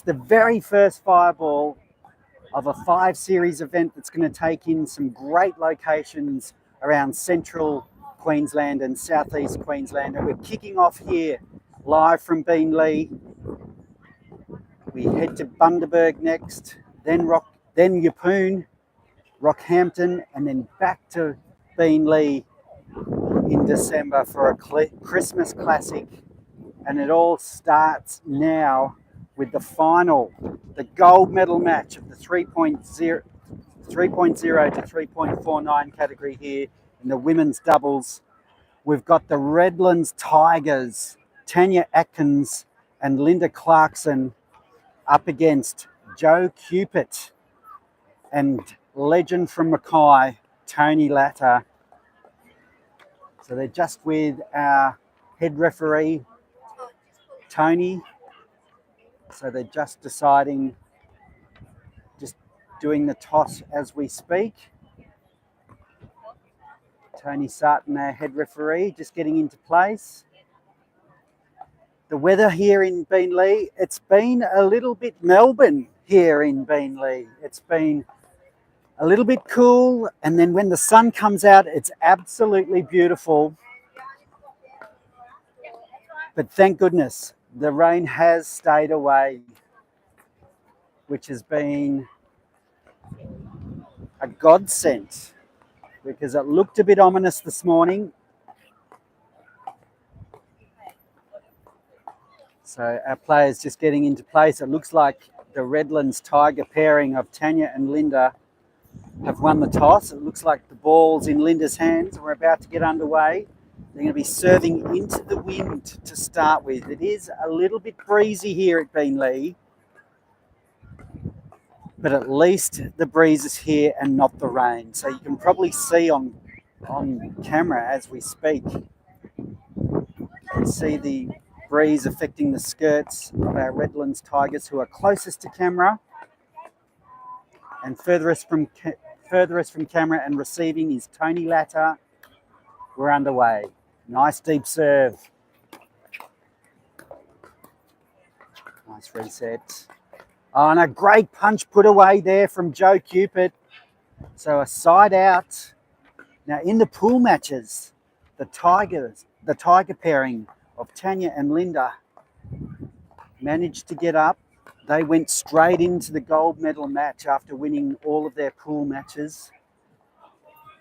the very first Fireball of a 5 series event that's going to take in some great locations around central Queensland and southeast Queensland. And we're kicking off here live from Beenleigh. We head to Bundaberg next, then Yeppoon, Rockhampton, and then back to Beenleigh in December for a Christmas classic. And it all starts now with the final, the gold medal match of the 3.0 to 3.49 category here in the women's doubles. We've got the Redlands Tigers, Tanya Atkins and Linda Clarkson, up against Joe Cupid and legend from Mackay, Tony Latta. So they're just with our head referee, Tony. So they're just deciding, just doing the toss as we speak. Tony Sarton, our head referee, just getting into place. The weather here in Beenleigh, it's been a little bit Melbourne here in Beenleigh. It's been a little bit cool, and then when the sun comes out, it's absolutely beautiful. But thank goodness, the rain has stayed away, which has been a godsend, because it looked a bit ominous this morning. So our players just getting into place. It looks like the Redlands Tiger pairing of Tanya and Linda have won the toss. It looks like the ball's in Linda's hands. We're about to get underway. They're going to be serving into the wind to start with. It is a little bit breezy here at Beenleigh, but at least the breeze is here and not the rain. So you can probably see on camera as we speak. You can see the breeze affecting the skirts of our Redlands Tigers, who are closest to camera. And furthest from camera and receiving is Tony Latta. We're underway. Nice deep serve. Nice reset. Oh, and a great punch put away there from Joe Cupid. So a side out. Now in the pool matches, the tiger pairing of Tanya and Linda managed to get up. They went straight into the gold medal match after winning all of their pool matches,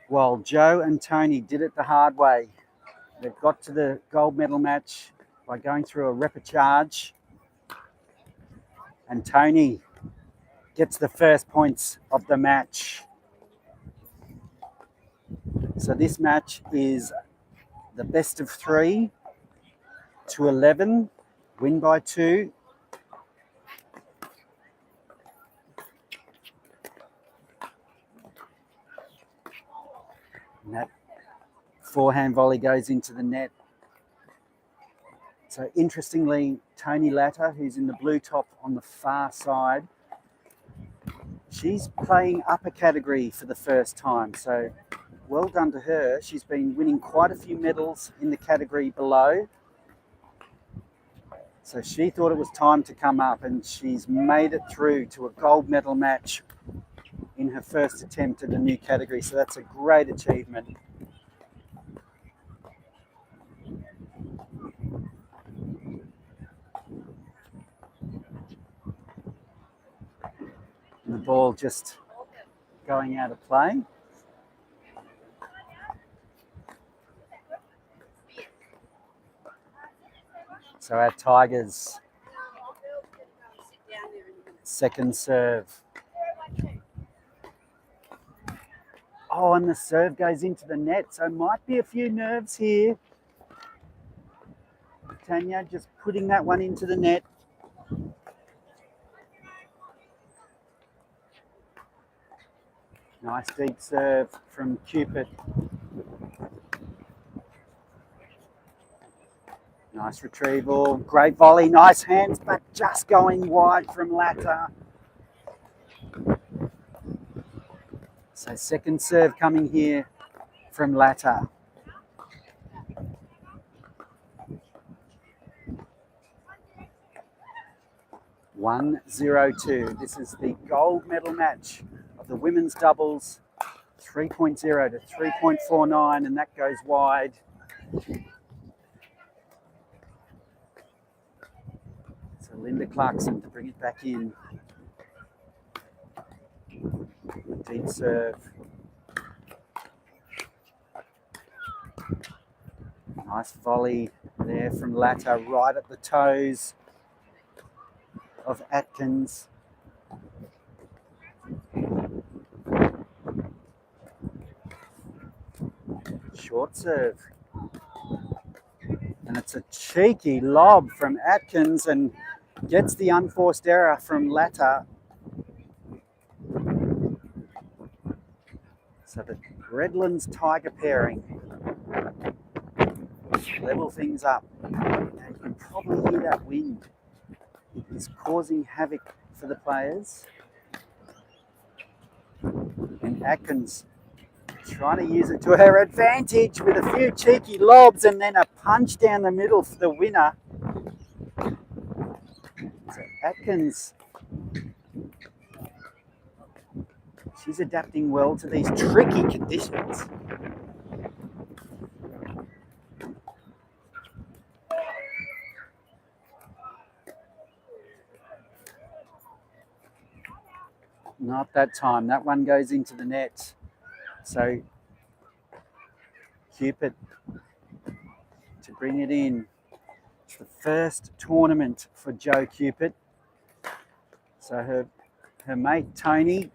while Joe and Tony did it the hard way. They've got to the gold medal match by going through a repechage, and Tony gets the first points of the match. So this match is the best of 3 to 11, win by 2. And that forehand volley goes into the net. So interestingly, Tony Latta, who's in the blue top on the far side, she's playing upper category for the first time. So well done to her. She's been winning quite a few medals in the category below. So she thought it was time to come up, and she's made it through to a gold medal match in her first attempt at a new category. So that's a great achievement. And the ball just going out of play. So our Tigers second serve. Oh, and the serve goes into the net, so might be a few nerves here. Tanya just putting that one into the net. Nice deep serve from Cupid. Nice retrieval, great volley, nice hands, but just going wide from Latta. So second serve coming here from Latta. 1-0-2. This is the gold medal match of the women's doubles, 3.0 to 3.49, and that goes wide. So Linda Clarkson to bring it back in. Deep serve. Nice volley there from Latta, right at the toes of Atkins. Short serve. And it's a cheeky lob from Atkins and gets the unforced error from Latta. So the Redlands Tiger pairing level things up. Now you can probably hear that wind. It is causing havoc for the players. And Atkins trying to use it to her advantage with a few cheeky lobs and then a punch down the middle for the winner. So Atkins, she's adapting well to these tricky conditions. Not that time. That one goes into the net. So Cupid to bring it in. It's the first tournament for Jo Cupid. So her mate Tony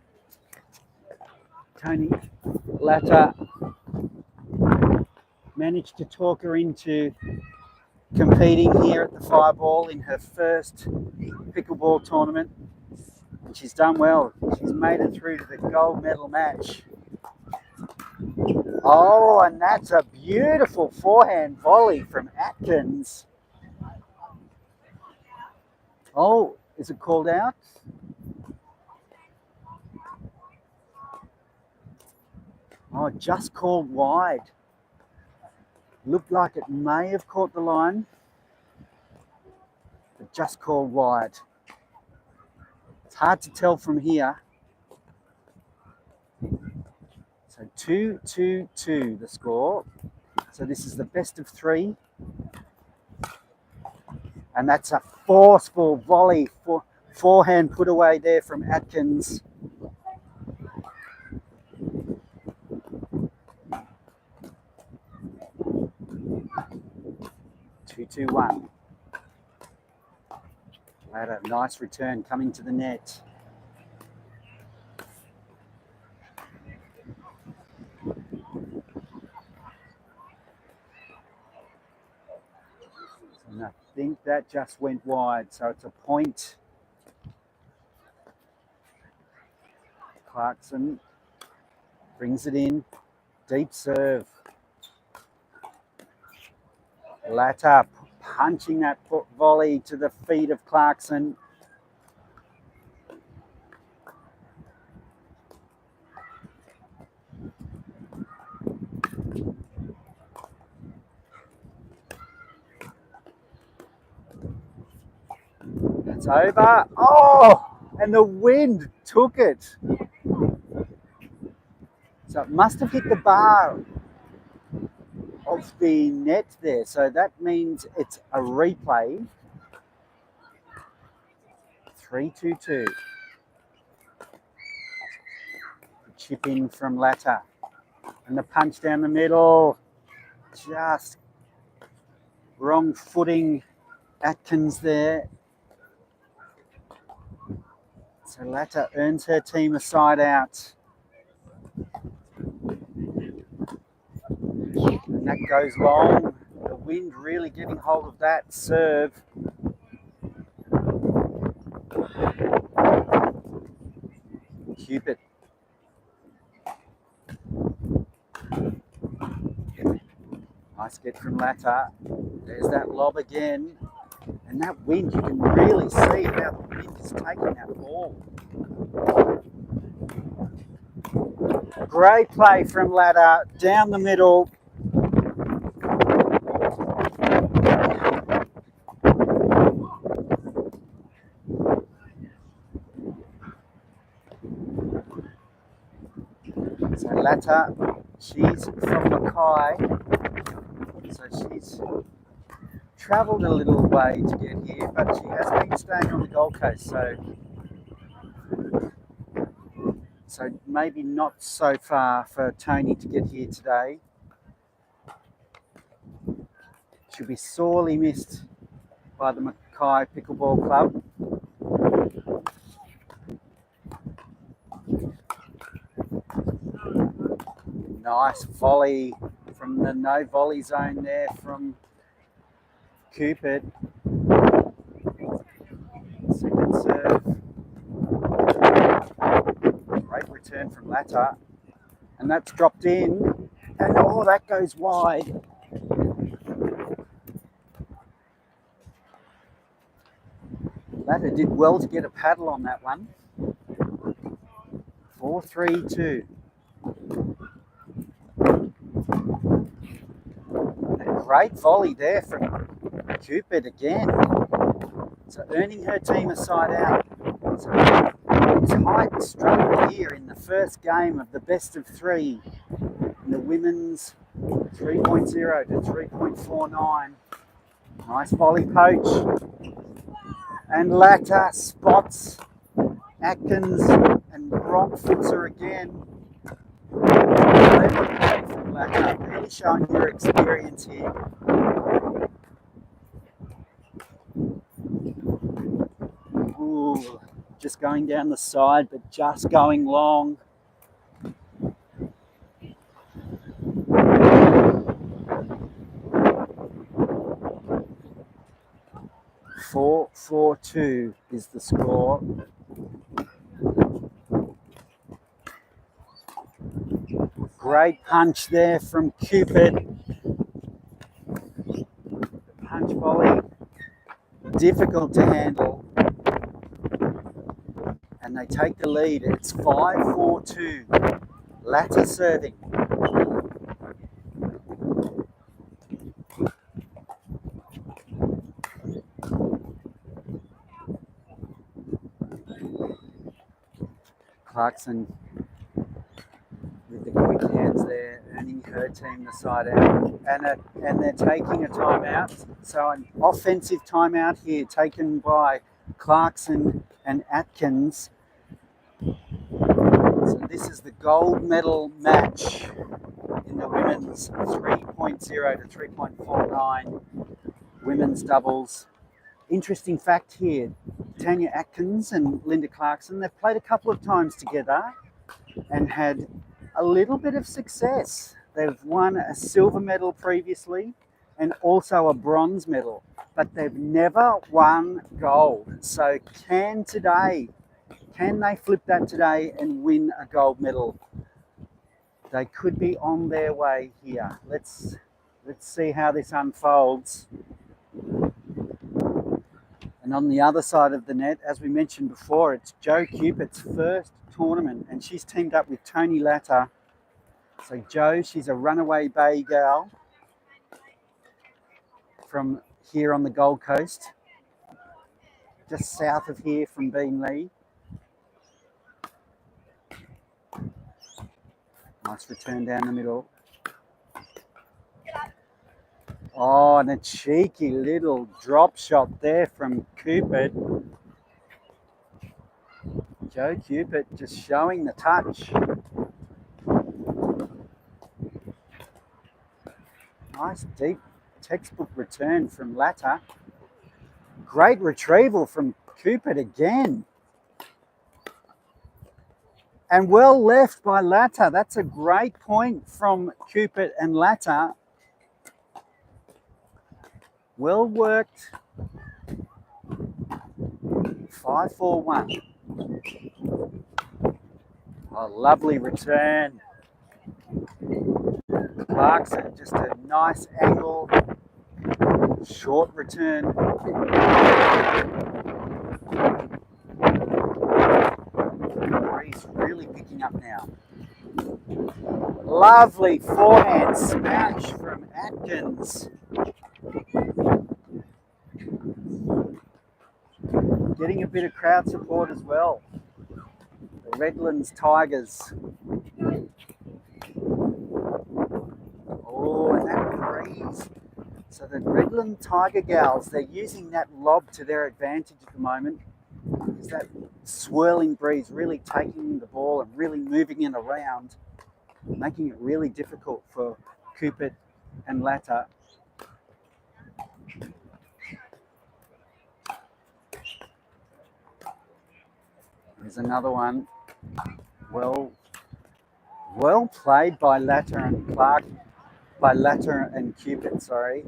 Latta managed to talk her into competing here at the Fireball in her first pickleball tournament. And she's done well. She's made it through to the gold medal match. Oh, and that's a beautiful forehand volley from Atkins. Oh, is it called out? Oh, just called wide. Looked like it may have caught the line, but just called wide. It's hard to tell from here. So 2-2-2 the score. So this is the best of three. And that's a forceful volley, forehand put away there from Atkins. Two, 2-1. Had a nice return coming to the net. And I think that just went wide, so it's a point. Clarkson brings it in. Deep serve. Latta punching that volley to the feet of Clarkson. It's over. Oh, and the wind took it. So it must have hit the bar of the net there. So that means it's a replay. 3-2-2. Chip in from Latta. And the punch down the middle. Just wrong footing Atkins there. So Latta earns her team a side out. And that goes long. The wind really getting hold of that serve. Cupid. Nice get from Latta. There's that lob again. And that wind, you can really see how the wind is taking that ball. Great play from Latta, down the middle. So Latta, she's from Mackay, so she's travelled a little way to get here, but she has been staying on the Gold Coast, so maybe not so far for Tony to get here today. She'll be sorely missed by the Mackay Pickleball Club. Nice volley from the no volley zone there from Cupid. Second serve. Great return from Latta. And that's dropped in. And oh, that goes wide. Latta did well to get a paddle on that one. 4-3-2. Great volley there from Cupid again. So earning her team a side out. So tight struggle here in the first game of the best of three. In the women's 3.0 to 3.49. Nice volley poach. And Latta spots Atkins and Rock fits her again. From Latta, really showing your experience here. Ooh, just going down the side, but just going long. Four, 4-2 is the score. Great punch there from Cupid. Punch volley, difficult to handle. And they take the lead. It's 5-4-2. Latta serving. Clarkson with the quick hands there, earning her team the side out. And they're taking a timeout. So an offensive timeout here taken by Clarkson and Atkins. So this is the gold medal match in the women's 3.0 to 3.49 women's doubles. Interesting fact here, Tanya Atkins and Linda Clarkson, they've played a couple of times together and had a little bit of success. They've won a silver medal previously and also a bronze medal, but they've never won gold. So can they flip that today and win a gold medal? They could be on their way here. Let's see how this unfolds. And on the other side of the net, as we mentioned before, it's Jo Cupid's first tournament, and she's teamed up with Tony Latta. So Jo, she's a Runaway Bay gal from here on the Gold Coast, just south of here from Beenleigh. Nice return down the middle. Oh, and a cheeky little drop shot there from Cupid. Jo Cupid just showing the touch. Nice deep textbook return from Latta. Great retrieval from Cupid again. And well left by Latta. That's a great point from Cupid and Latta. Well worked. 5-4-1. A lovely return. Clarkson, just a nice angle. Short return. Breeze really picking up now. Lovely forehand smash from Atkins. Getting a bit of crowd support as well. The Redlands Tigers. Series. So the Redland Tiger Gals, they're using that lob to their advantage at the moment. Is that swirling breeze really taking the ball and really moving it around, making it really difficult for Cupid and Latta. There's another one. Well played by Latta and Cupid, sorry.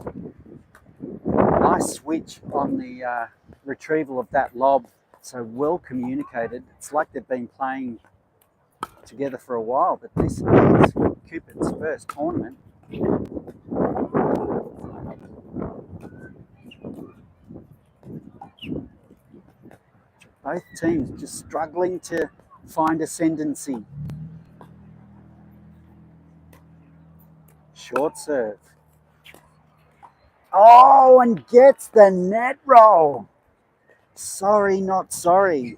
Nice switch on the retrieval of that lob. So well communicated. It's like they've been playing together for a while, but this is Cupid's first tournament. Both teams just struggling to find ascendancy. Short serve. Oh, and gets the net roll. Sorry, not sorry.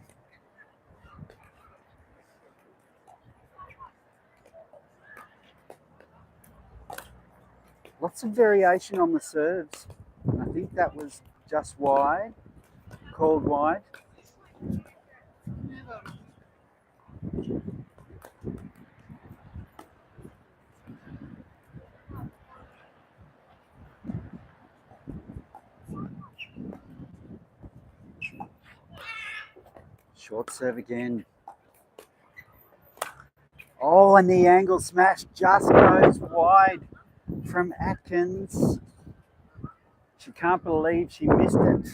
Lots of variation on the serves. I think that was just wide, called wide. Short serve again. Oh, and the angle smash just goes wide from Atkins. She can't believe she missed it.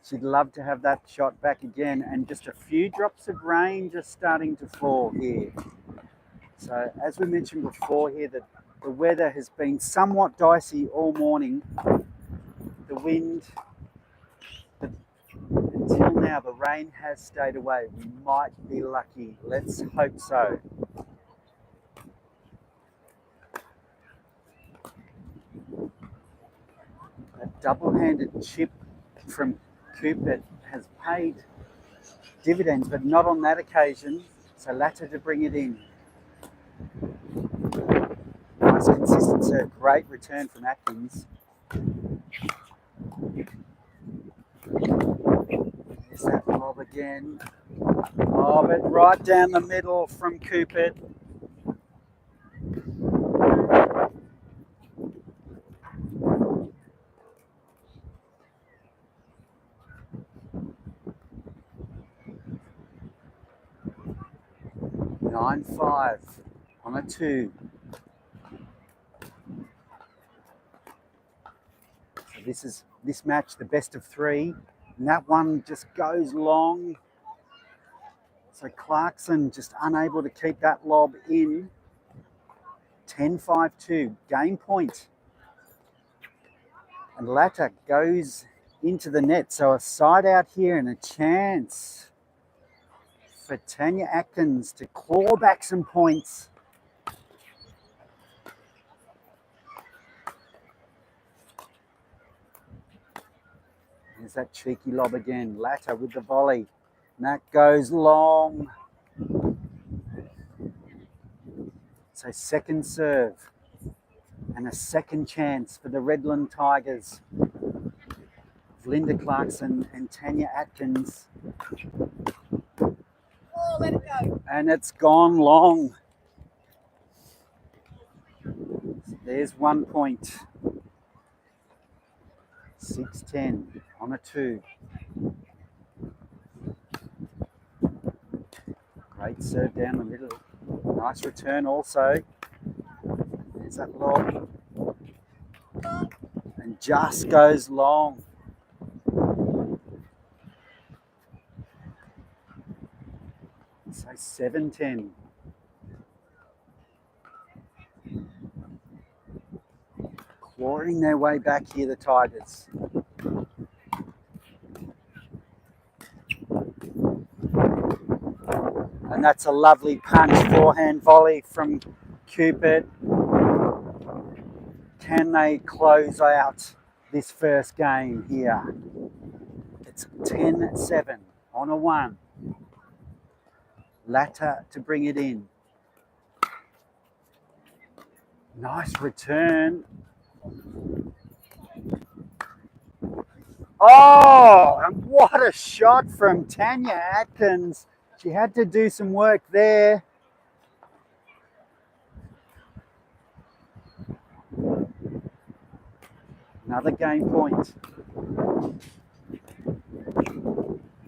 She'd love to have that shot back again, and just a few drops of rain just starting to fall here. So as we mentioned before here, that the weather has been somewhat dicey all morning. The wind, until now, the rain has stayed away. We might be lucky. Let's hope so. A double-handed chip from Cupid has paid dividends, but not on that occasion. So Latta to bring it in. Nice consistent serve. Great return from Atkins. There's that lob again. Oh, but right down the middle from Cupid. Nine 5 on a 2. So this match, the best of 3, and that one just goes long. So Clarkson just unable to keep that lob in. 10-5-2, game point. And Latta goes into the net. So a side out here and a chance for Tanya Atkins to claw back some points. There's that cheeky lob again. Latta with the volley. And that goes long. So second serve and a second chance for the Redland Tigers. Linda Clarkson and Tanya Atkins. Oh, let it go. And it's gone long. There's 1 point. 6-10 on a 2. Great serve down the middle. Nice return also. There's that lob. And just goes long. So 7-10. Clawing their way back here, the Tigers. And that's a lovely punch, forehand volley from Cupid. Can they close out this first game here? It's 10-7 on a 1. Latta to bring it in. Nice return. Oh, and what a shot from Tanya Atkins. She had to do some work there. Another game point.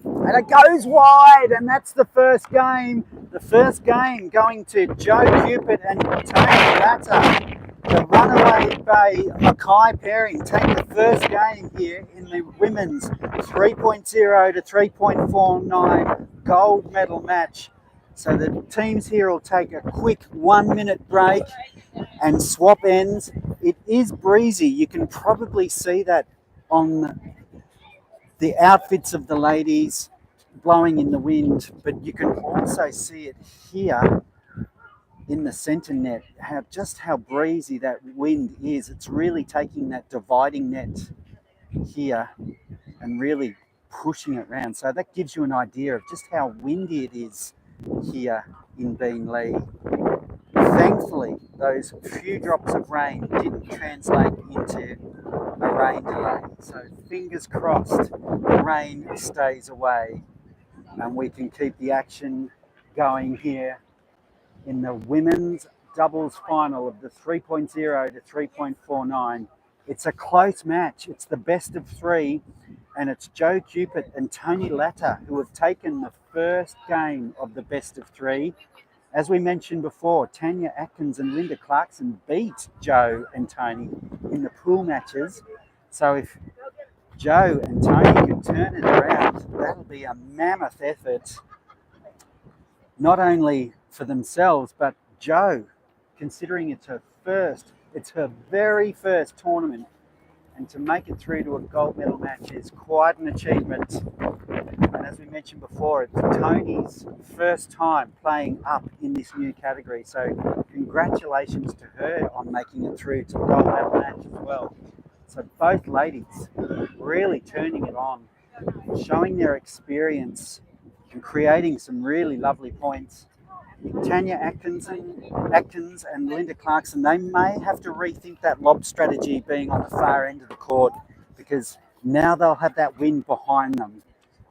And it goes wide, and that's the first game. The first game going to Joe Cupid and Tony Latta. The Runaway Bay Mackay pairing take the first game here in the women's 3.0 to 3.49 gold medal match. So the teams here will take a quick 1 minute break and swap ends. It is breezy. You can probably see that on the outfits of the ladies blowing in the wind, but you can also see it here in the centre net, just how breezy that wind is. It's really taking that dividing net here and really pushing it around. So that gives you an idea of just how windy it is here in Beenleigh. Thankfully, those few drops of rain didn't translate into a rain delay. So fingers crossed the rain stays away and we can keep the action going here in the women's doubles final of the 3.0 to 3.49. It's a close match. It's the best of three, and it's Joe Cupid and Tony Latta who have taken the first game of the best of three. As we mentioned before, Tanya Atkins and Linda Clarkson beat Joe and Tony in the pool matches. So if Joe and Tony can turn it around, that'll be a mammoth effort, not only for themselves, but Joe, considering it's her very first tournament, and to make it through to a gold medal match is quite an achievement. And as we mentioned before, it's Tony's first time playing up in this new category. So congratulations to her on making it through to the gold medal match as well. So both ladies really turning it on, showing their experience and creating some really lovely points. Tanya Atkins and Linda Clarkson, they may have to rethink that lob strategy being on the far end of the court, because now they'll have that wind behind them.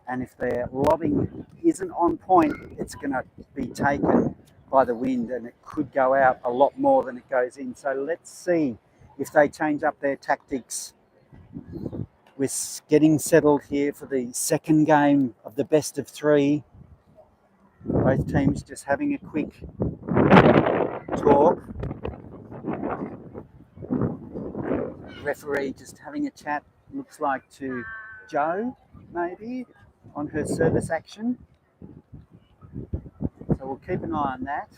And if their lobbing isn't on point, it's going to be taken by the wind and it could go out a lot more than it goes in. So let's see if they change up their tactics. We're getting settled here for the second game of the best of three. Both teams just having a quick talk. Referee just having a chat, looks like to Joe, maybe, on her service action. So we'll keep an eye on that.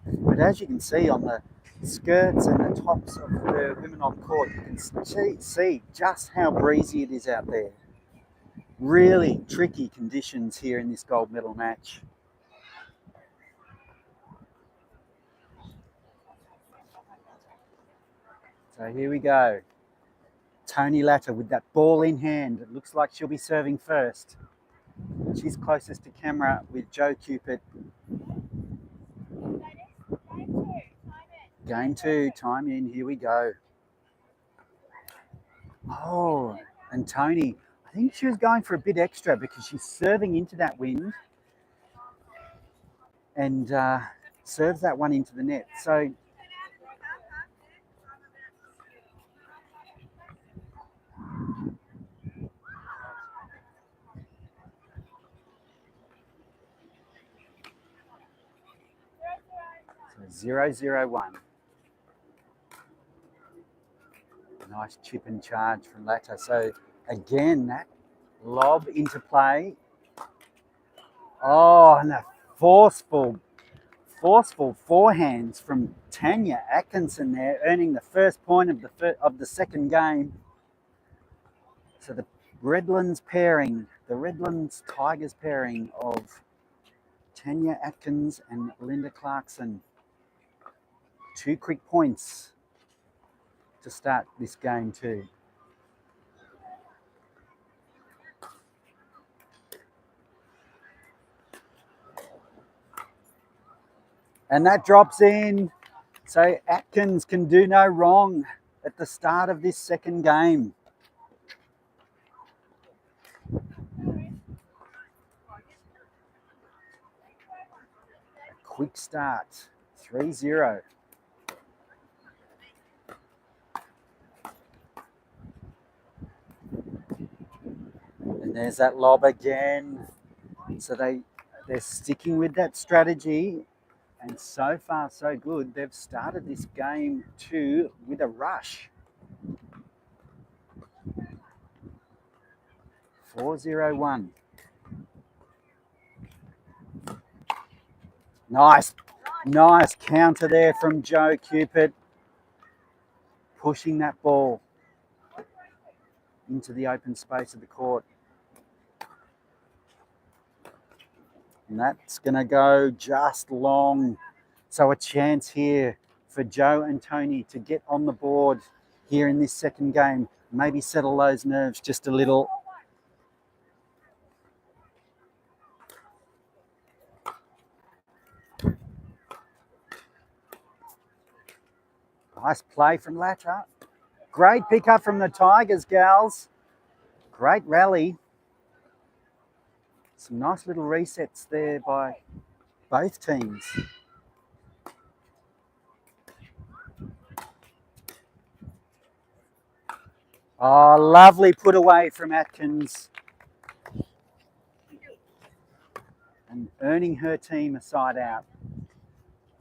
But as you can see on the skirts and the tops of the women on court, you can see just how breezy it is out there. Really tricky conditions here in this gold medal match. So here we go. Tony Latta with that ball in hand. It looks like she'll be serving first. She's closest to camera with Joe Cupid. Game two, time in, here we go. Oh, and Tony, I think she was going for a bit extra because she's serving into that wind and serves that one into the net. So 0-0-1. Nice chip and charge from Latta. So again, that lob into play. Oh, and a forceful forehands from Tanya Atkinson there, earning the first point of the second game. So the Redlands pairing, the Redlands Tigers pairing of Tanya Atkins and Linda Clarkson. 2 quick points to start this game too. And that drops in. So Atkins can do no wrong at the start of this second game. A quick start, 3-0. And there's that lob again. So they're sticking with that strategy. And so far, so good. They've started this game too with a rush. 4-0-1. Nice counter there from Joe Cupid. Pushing that ball into the open space of the court. And that's going to go just long. So a chance here for Joe and Tony to get on the board here in this second game. Maybe settle those nerves just a little. Nice play from Latta. Great pickup from the Tigers, gals. Great rally. Some nice little resets there by both teams. Oh, lovely put away from Atkins. And earning her team a side out.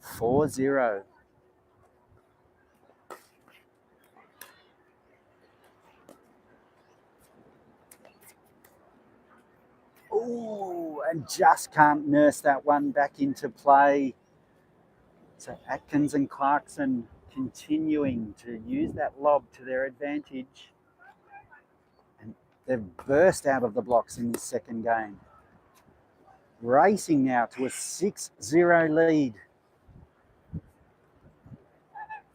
4-0. Ooh, and just can't nurse that one back into play. So Atkins and Clarkson continuing to use that lob to their advantage. And they've burst out of the blocks in this second game. Racing now to a 6-0 lead.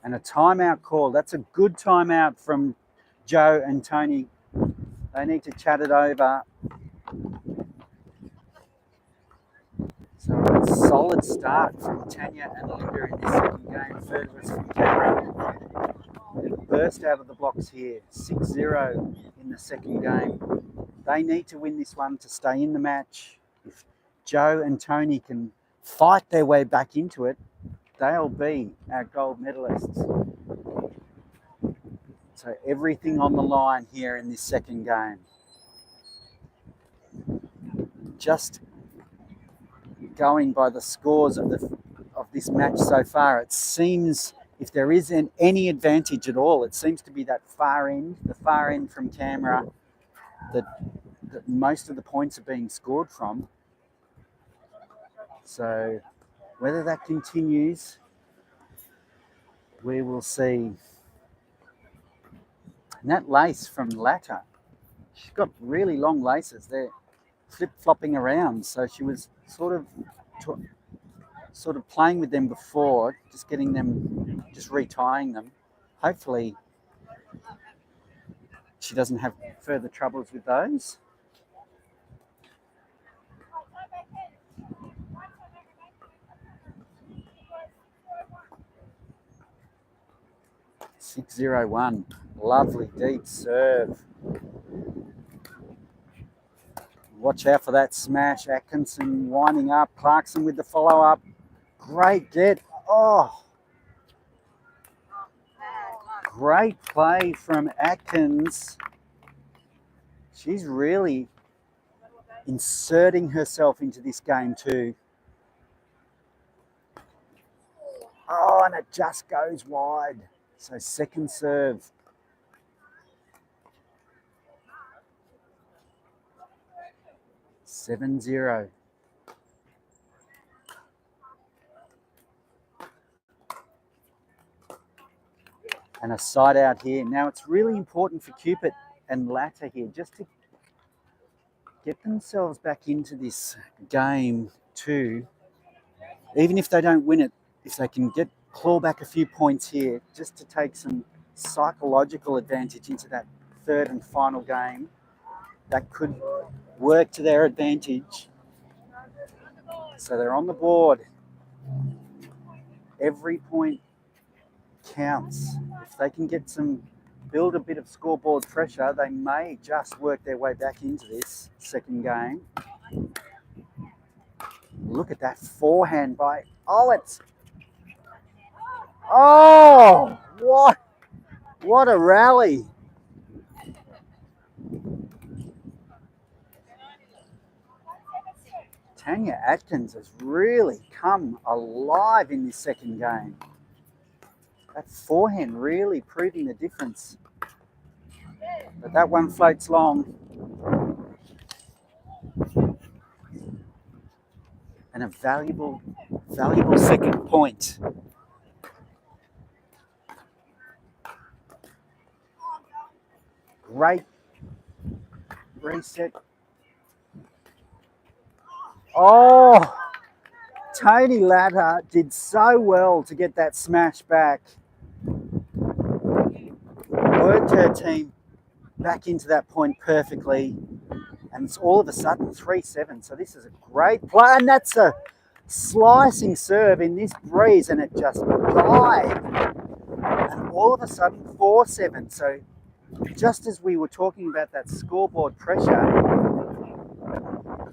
And a timeout call. That's a good timeout from Joe and Tony. They need to chat it over. So a solid start from Tanya and Linda in this second game. Furthest from Cameron. They've burst out of the blocks here. 6-0 in the second game. They need to win this one to stay in the match. If Joe and Tony can fight their way back into it, they'll be our gold medalists. So everything on the line here in this second game. Just going by the scores of this match so far, it seems if there isn't any advantage at all, it seems to be that far end, the far end from camera that most of the points are being scored from. So whether that continues, we will see. And that lace from Latta, she's got really long laces. They're flip-flopping around. So she was sort of playing with them before, just getting them, just retying them. Hopefully she doesn't have further troubles with those. (6-0-1). Lovely deep serve. Watch out for that smash. Atkinson winding up. Clarkson with the follow-up. Great get. Oh. Great play from Atkins. She's really inserting herself into this game too. Oh, and it just goes wide. So second serve. (7-0). And a side out here. Now it's really important for Cupid and Latta here just to get themselves back into this game too. Even if they don't win it, if they can claw back a few points here, just to take some psychological advantage into that third and final game, that could work to their advantage. So they're on the board. Every point counts. If they can build a bit of scoreboard pressure, they may just work their way back into this second game. Look at that forehand by, what a rally. Tanya Atkins has really come alive in this second game. That forehand really proving the difference. But that one floats long. And a valuable second point. Great reset. Oh, Tony Latta did so well to get that smash back. Worked her team back into that point perfectly. And it's all of a sudden 3-7. So this is a great play. And that's a slicing serve in this breeze. And it just died. And all of a sudden 4-7. So just as we were talking about that scoreboard pressure,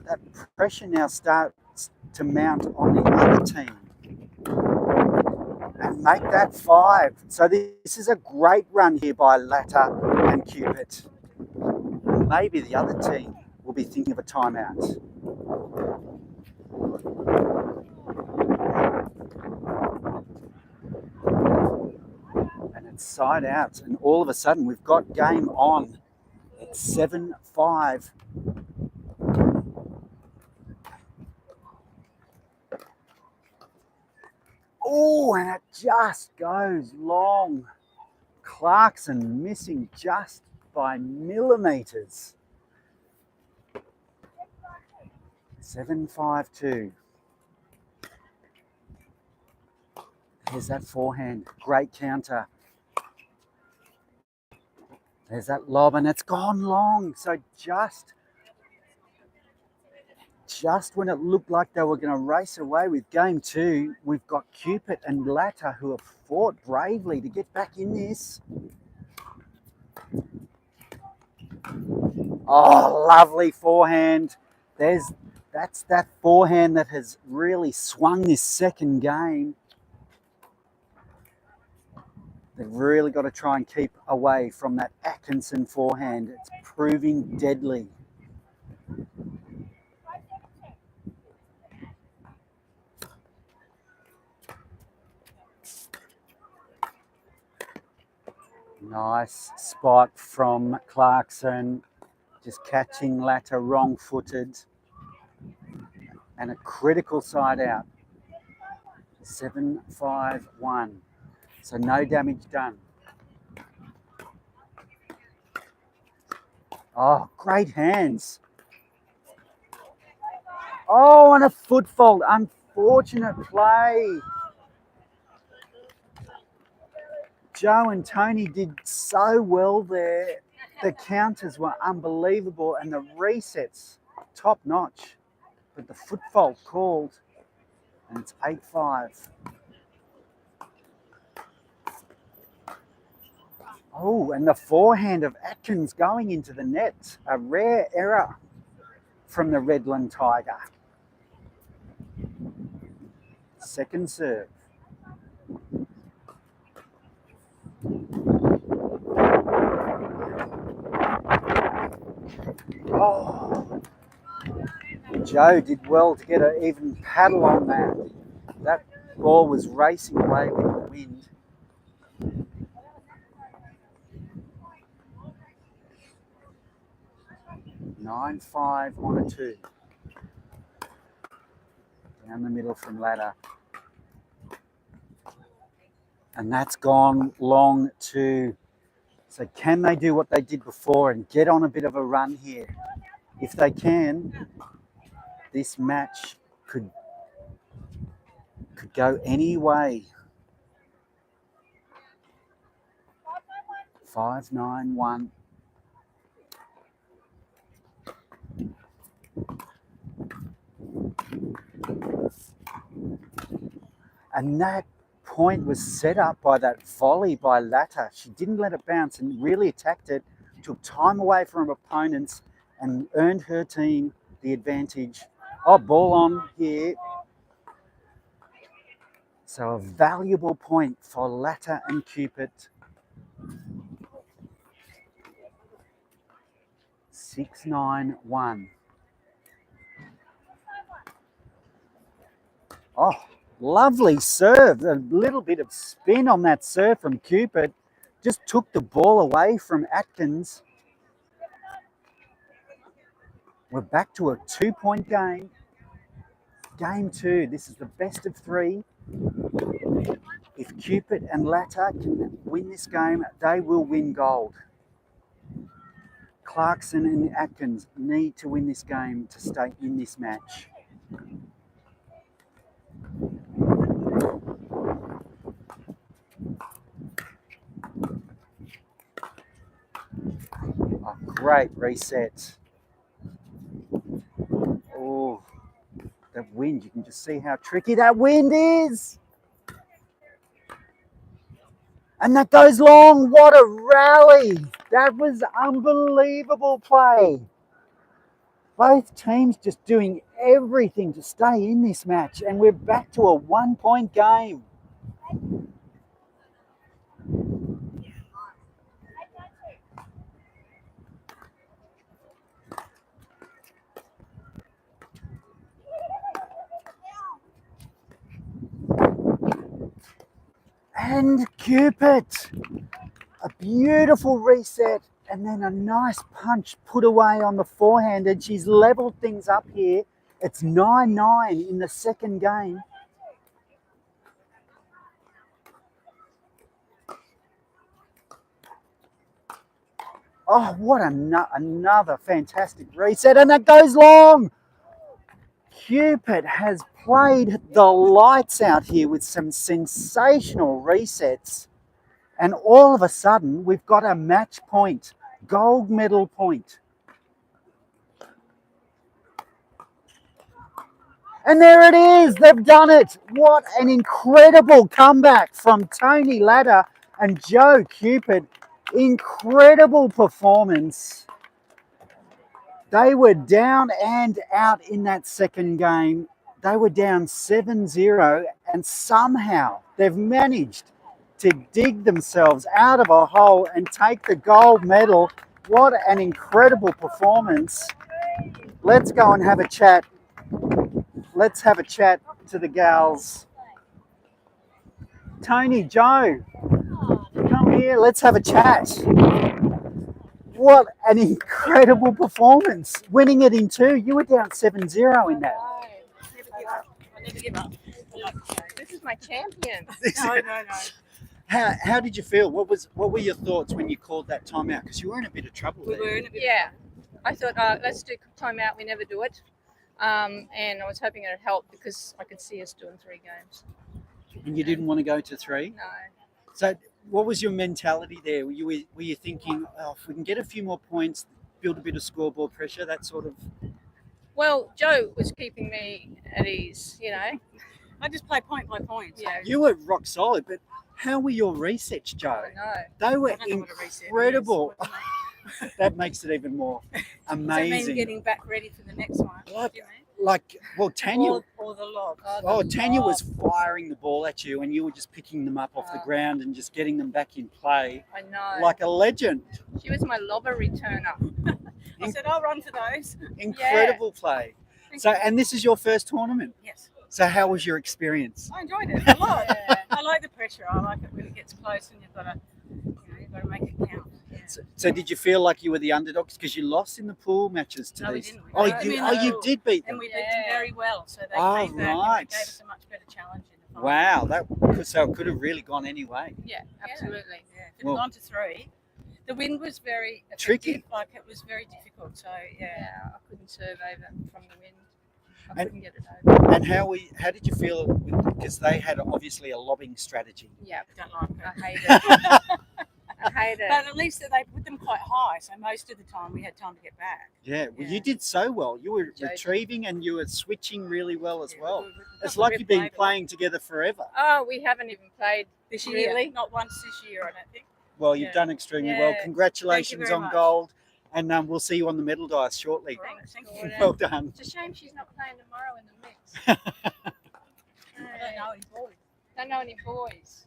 that pressure now starts to mount on the other team and make that 5. So this is a great run here by Latta and Cupid. Maybe the other team will be thinking of a timeout. And it's side out, and all of a sudden we've got game on. It's 7-5. Oh, and it just goes long. Clarkson missing just by millimetres. 7-5-2. There's that forehand. Great counter. There's that lob, and it's gone long. So just when it looked like they were going to race away with game 2, we've got Cupid and Latta who have fought bravely to get back in this. Oh, lovely forehand. That's that forehand that has really swung this second game. They've really got to try and keep away from that Atkinson forehand. It's proving deadly. Nice spot from Clarkson, just catching Latta wrong-footed. And a critical side out. 7-5-1. So no damage done. Oh, great hands. Oh, and a foot fault. Unfortunate play. Joe and Tony did so well there. The counters were unbelievable and the resets top notch. But the foot fault called, and it's 8-5. Oh, and the forehand of Atkins going into the net. A rare error from the Redland Tiger. Second serve. Oh, Joe did well to get an even paddle on that. That ball was racing away with the wind. Nine 5 on a 2. Down the middle from Latta. And that's gone long too. So can they do what they did before and get on a bit of a run here? If they can, this match could go any way. 5-9-1. And that point was set up by that volley by Latta. She didn't let it bounce and really attacked it, took time away from opponents and earned her team the advantage. Oh, ball on here. So a valuable point for Latta and Cupid. 6-9-1. Oh, lovely serve. A little bit of spin on that serve from Cupid. Just took the ball away from Atkins. We're back to a 2-point game. Game 2. This is the best of 3. If Cupid and Latta can win this game, they will win gold. Clarkson and Atkins need to win this game to stay in this match. A great reset. Oh, that wind, you can just see how tricky that wind is. And that goes long. What a rally. That was unbelievable play. Both teams just doing everything to stay in this match. And we're back to a 1-point game. And Cupid, a beautiful reset and then a nice punch put away on the forehand, and she's leveled things up here. It's 9-9 in the second game. Oh, what another fantastic reset, and that goes long. Cupid has played the lights out here with some sensational resets. And all of a sudden, we've got a match point, gold medal point. And there it is, they've done it. What an incredible comeback from Tony Latta and Joe Cupid. Incredible performance. They were down and out in that second game. They were down 7-0, and somehow they've managed to dig themselves out of a hole and take the gold medal. What an incredible performance. Let's go and have a chat. Let's have a chat to the gals. Tony, Joe, come here, let's have a chat. What an incredible performance. Winning it in 2. You were down 7-0 in that. Never give up. I never give up. This is my champion. No. How did you feel? What were your thoughts when you called that timeout? Because you were in a bit of trouble there. We were in a bit. Yeah. I thought, let's do timeout. We never do it. And I was hoping it would help because I could see us doing 3 games. And you didn't want to go to 3? No. So what was your mentality there? Were you thinking, oh, if we can get a few more points, build a bit of scoreboard pressure, that sort of... Well, Joe was keeping me at ease, you know. I just play point by point. So. Yeah. You were rock solid, but how were your resets, Joe? No. They were I don't know what a reset incredible. is. That makes it even more amazing. Does that mean getting back ready for the next one? Well, Tanya... Or the lob. Tanya was firing the ball at you and you were just picking them up off the ground and just getting them back in play I know. like a legend. She was my lobber returner. I said, I'll run for those. Incredible play. So, and this is your first tournament. Yes. So how was your experience? I enjoyed it a lot. I like the pressure. I like it when it gets close and you've got to make it count. Yeah. So did you feel like you were the underdogs because you lost in the pool matches to No, we these? didn't. Oh, No. you did beat them. And we beat them very well. So they Oh, came back and right. they gave us a much better challenge in the final. Wow, so it could have really gone any way. Yeah, absolutely. Yeah. If it Well- had gone to 3, the wind was very effective. Tricky. Like it was very difficult. So Yeah, yeah. I couldn't serve over from the wind. I And- couldn't get it over. And how did you feel? Because they had obviously a lobbing strategy. Yeah, I don't like it. I hate it. I hate it. But at least they put them quite high, so most of the time we had time to get back. Yeah, well, Yeah. you did so well. You were Joking. retrieving and you were switching really well as Yeah, well. we've It's got like the you've been rib later playing together forever. Oh, we haven't even played. this year. Really? Not once this year, I don't think. Well, you've Yeah. done extremely well. Yeah. Congratulations very on much. gold, and we'll see you on the medal dice shortly. All right, thank you. Gordon. Well done. It's a shame she's not playing tomorrow in the mix. I don't know any boys. Don't know any boys.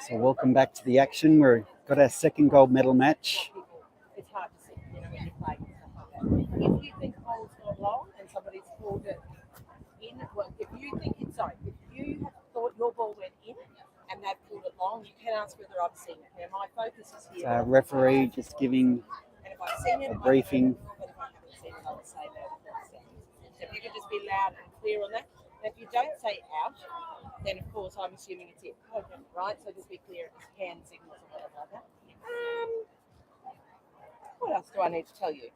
So welcome back to the action. We've got our second gold medal match. It's hard to see, when you're playing stuff like that. If you think the hole's not long and somebody's pulled it in, well, if you have thought your ball went in and they've pulled it long, you can ask whether I've seen it. Now, my focus is here. So our referee just giving and if I've seen it, a briefing. but if I haven't seen it, I would say no. So if you could just be loud and clear on that. And if you don't say out, then of course I'm assuming it's in. Okay. Right? So just be clear, it's hand signals or whatever like that. What else do I need to tell you?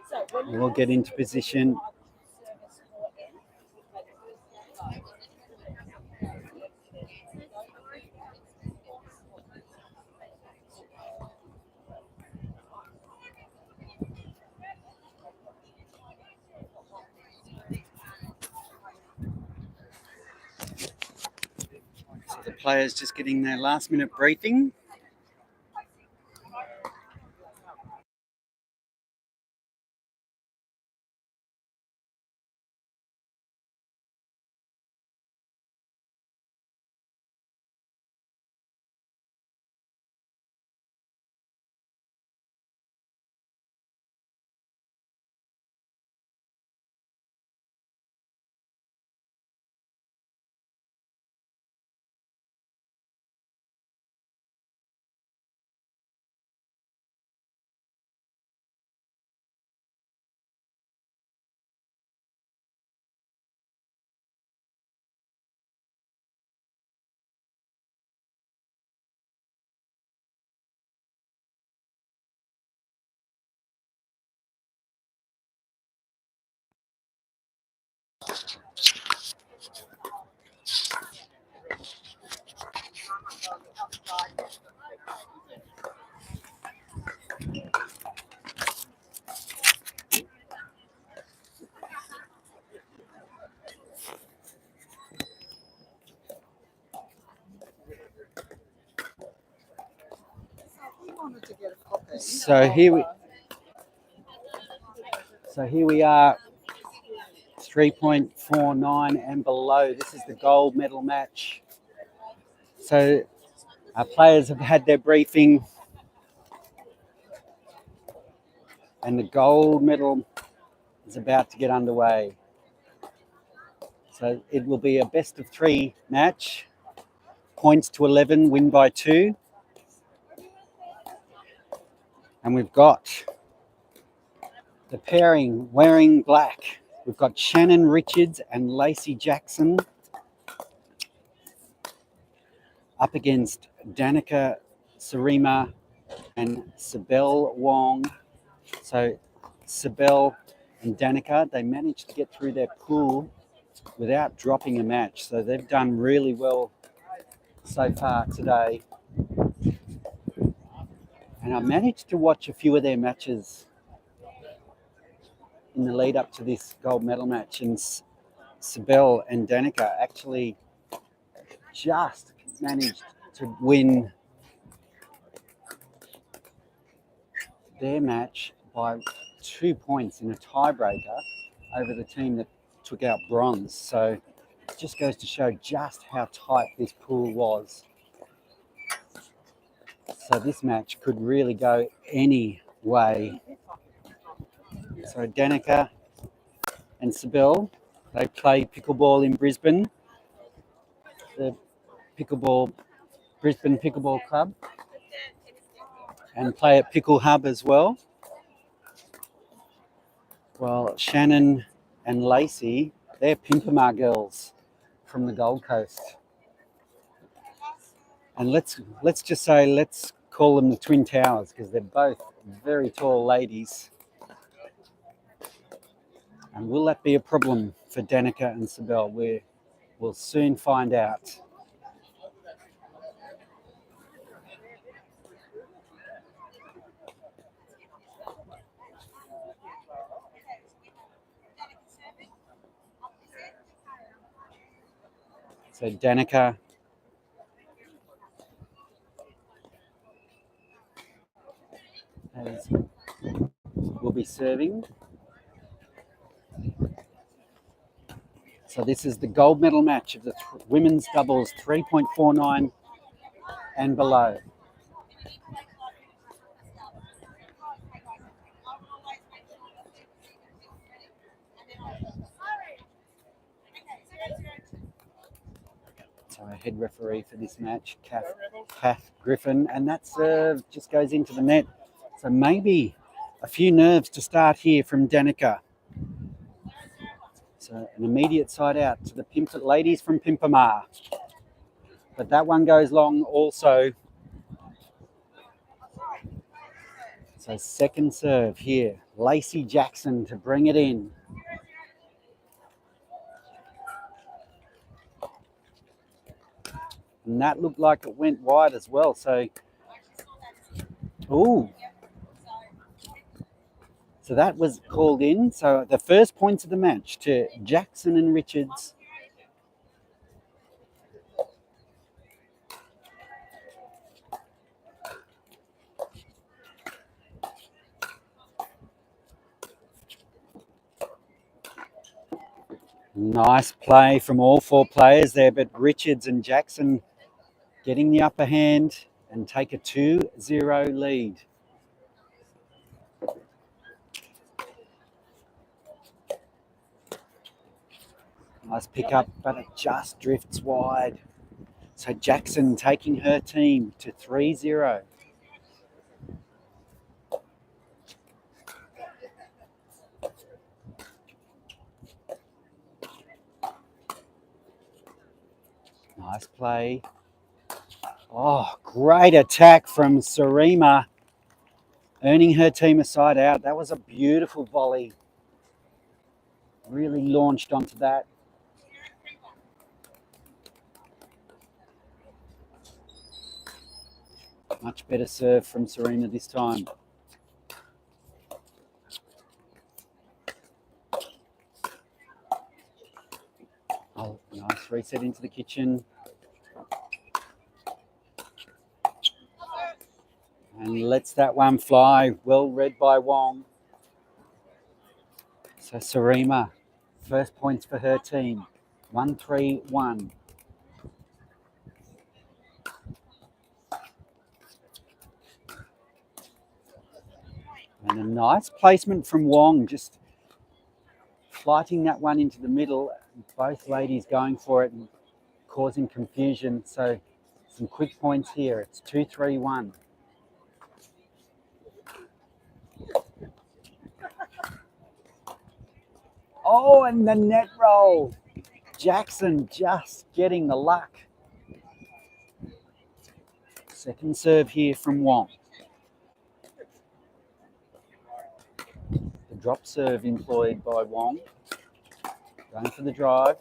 So when We'll get into position. So the players just getting their last minute briefing. So here we are, 3.49 and below. This is the gold medal match. So our players have had their briefing, and the gold medal is about to get underway. So it will be a best of 3 match, points to 11, win by 2. And we've got the pairing wearing black. We've got Shannon Richards and Lacey Jackson up against Danica Sarima and Sibel Wong. So Sibel and Danica, they managed to get through their pool without dropping a match. So they've done really well so far today. And I managed to watch a few of their matches in the lead up to this gold medal match. And Sibel and Danica actually just managed to win their match by 2 points in a tiebreaker over the team that took out bronze. So it just goes to show just how tight this pool was. So this match could really go any way. So Danica and Sibel, they play pickleball in Brisbane, the Brisbane Pickleball Club, and play at Pickle Hub as well. Well, Shannon and Lacey, they're Pimpamar girls from the Gold Coast. And let's call them the Twin Towers, because they're both very tall ladies. And will that be a problem for Danica and Sibel? We'll soon find out. So Danica will be serving. So this is the gold medal match of the women's doubles 3.49 and below. So head referee for this match, Kath Griffin, and that serve just goes into the net. So maybe a few nerves to start here from Danica. So an immediate side out to the ladies from Pimpamar. But that one goes long also. So second serve here, Lacey Jackson to bring it in. And that looked like it went wide as well. So, ooh. So that was called in. So the first points of the match to Jackson and Richards. Nice play from all four players there, but Richards and Jackson getting the upper hand and take a 2-0 lead. Nice pick up, but it just drifts wide. So Jackson taking her team to 3-0. Nice play. Oh, great attack from Sarima, earning her team a side out. That was a beautiful volley. Really launched onto that. Much better serve from Sarima this time. Oh, nice reset into the kitchen. And lets that one fly. Well read by Wong. So Sarima, first points for her team. 1-3-1. And a nice placement from Wong, just flighting that one into the middle. Both ladies going for it and causing confusion. So some quick points here. It's 2-3-1. Oh, and the net roll. Jackson just getting the luck. Second serve here from Wong. The drop serve employed by Wong. Going for the drive.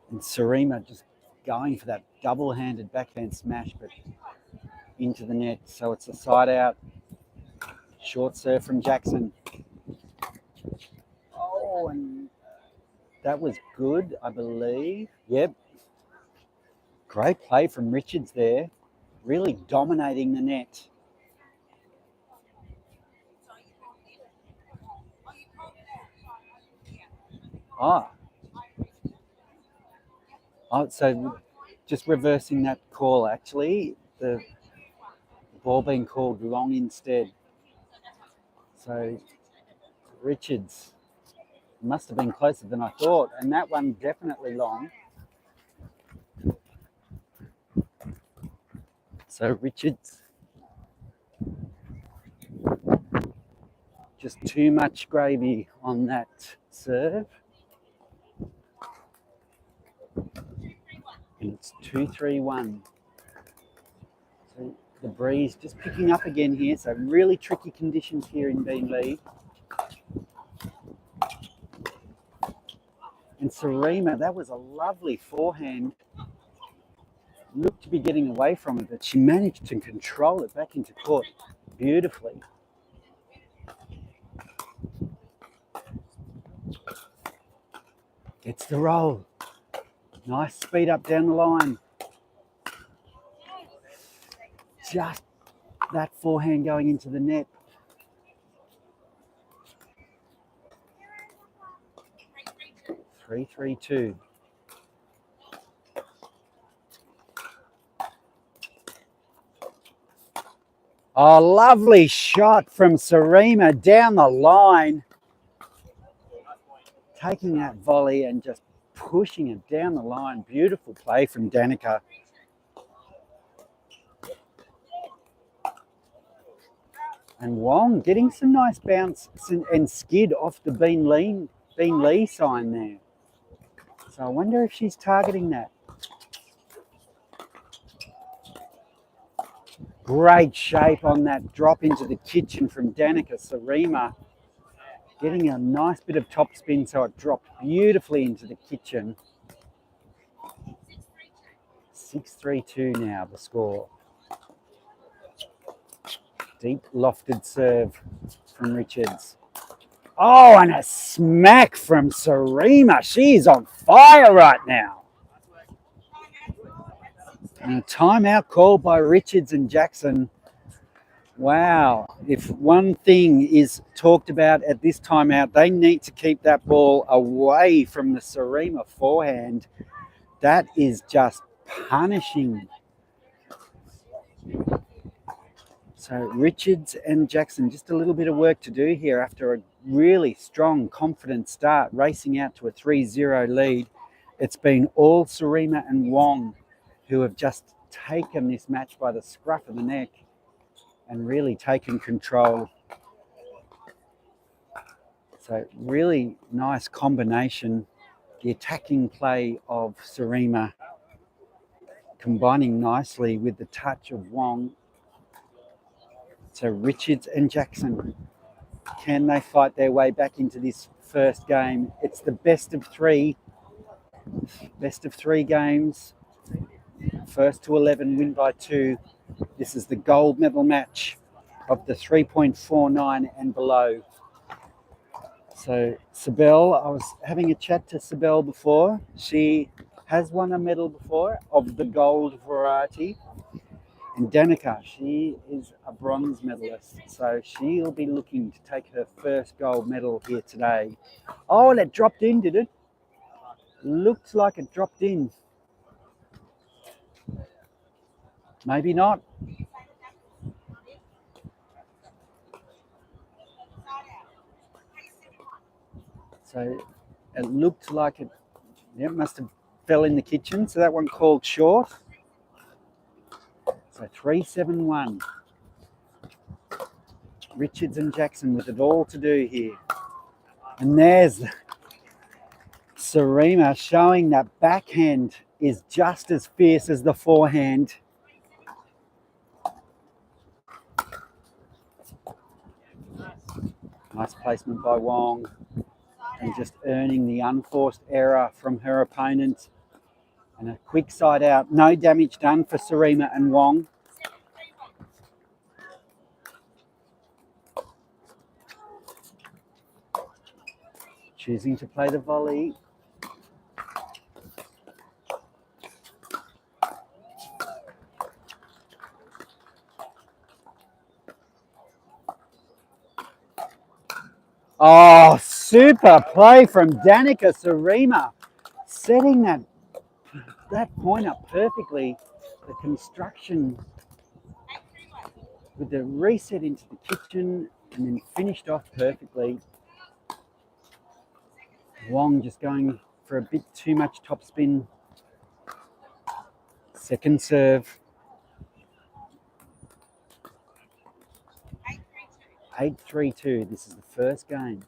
And Sarima just going for that double-handed backhand smash, but into the net. So it's a side out. Short serve from Jackson. Oh, and that was good, I believe. Yep. Great play from Richards there. Really dominating the net. Oh, so just reversing that call, actually. The ball being called long instead. So Richards must have been closer than I thought, and that one definitely long. So Richards, just too much gravy on that serve. And it's 2-3-1. So the breeze just picking up again here, so really tricky conditions here in Beenleigh. And Sarima, that was a lovely forehand. Looked to be getting away from it, but she managed to control it back into court beautifully. Gets the roll. Nice speed up down the line. Just that forehand going into the net. Three, 3-2. Oh, lovely shot from Sarima down the line. Taking that volley and just pushing it down the line. Beautiful play from Danica. And Wong getting some nice bounce and skid off the Bean Lee sign there. So I wonder if she's targeting that. Great shape on that drop into the kitchen from Danica Sarima. Getting a nice bit of top spin so it dropped beautifully into the kitchen. 6-3-2 now the score. Deep lofted serve from Richards. Oh, and a smack from Sarima. She's on fire right now. And a timeout called by Richards and Jackson. Wow. If one thing is talked about at this timeout, they need to keep that ball away from the Sarima forehand. That is just punishing. So Richards and Jackson, just a little bit of work to do here after a really strong, confident start, racing out to a 3-0 lead. It's been all Sarima and Wong who have just taken this match by the scruff of the neck and really taken control. So really nice combination. The attacking play of Sarima combining nicely with the touch of Wong. So Richards and Jackson, can they fight their way back into this first game? It's the best of three games. First to 11, win by 2. This is the gold medal match of the 3.49 and below. So Sibel, I was having a chat to Sibel before. She has won a medal before of the gold variety. And Danica, she is a bronze medalist, so she'll be looking to take her first gold medal here today. Oh, that dropped in, did it? Looks like it dropped in. Maybe not. So it looked like it, yeah, must have fell in the kitchen. So that one called short. So 3-7-1. Richards and Jackson with it all to do here. And there's Sarima showing that backhand is just as fierce as the forehand. Nice placement by Wong. And just earning the unforced error from her opponent. And a quick side out. No damage done for Sarima and Wong. Choosing to play the volley. Oh, super play from Danica Sarima. Setting that point up perfectly. The construction with the reset into the kitchen and then finished off perfectly. Wong just going for a bit too much topspin. Second serve. 8-3-2. This is the first game.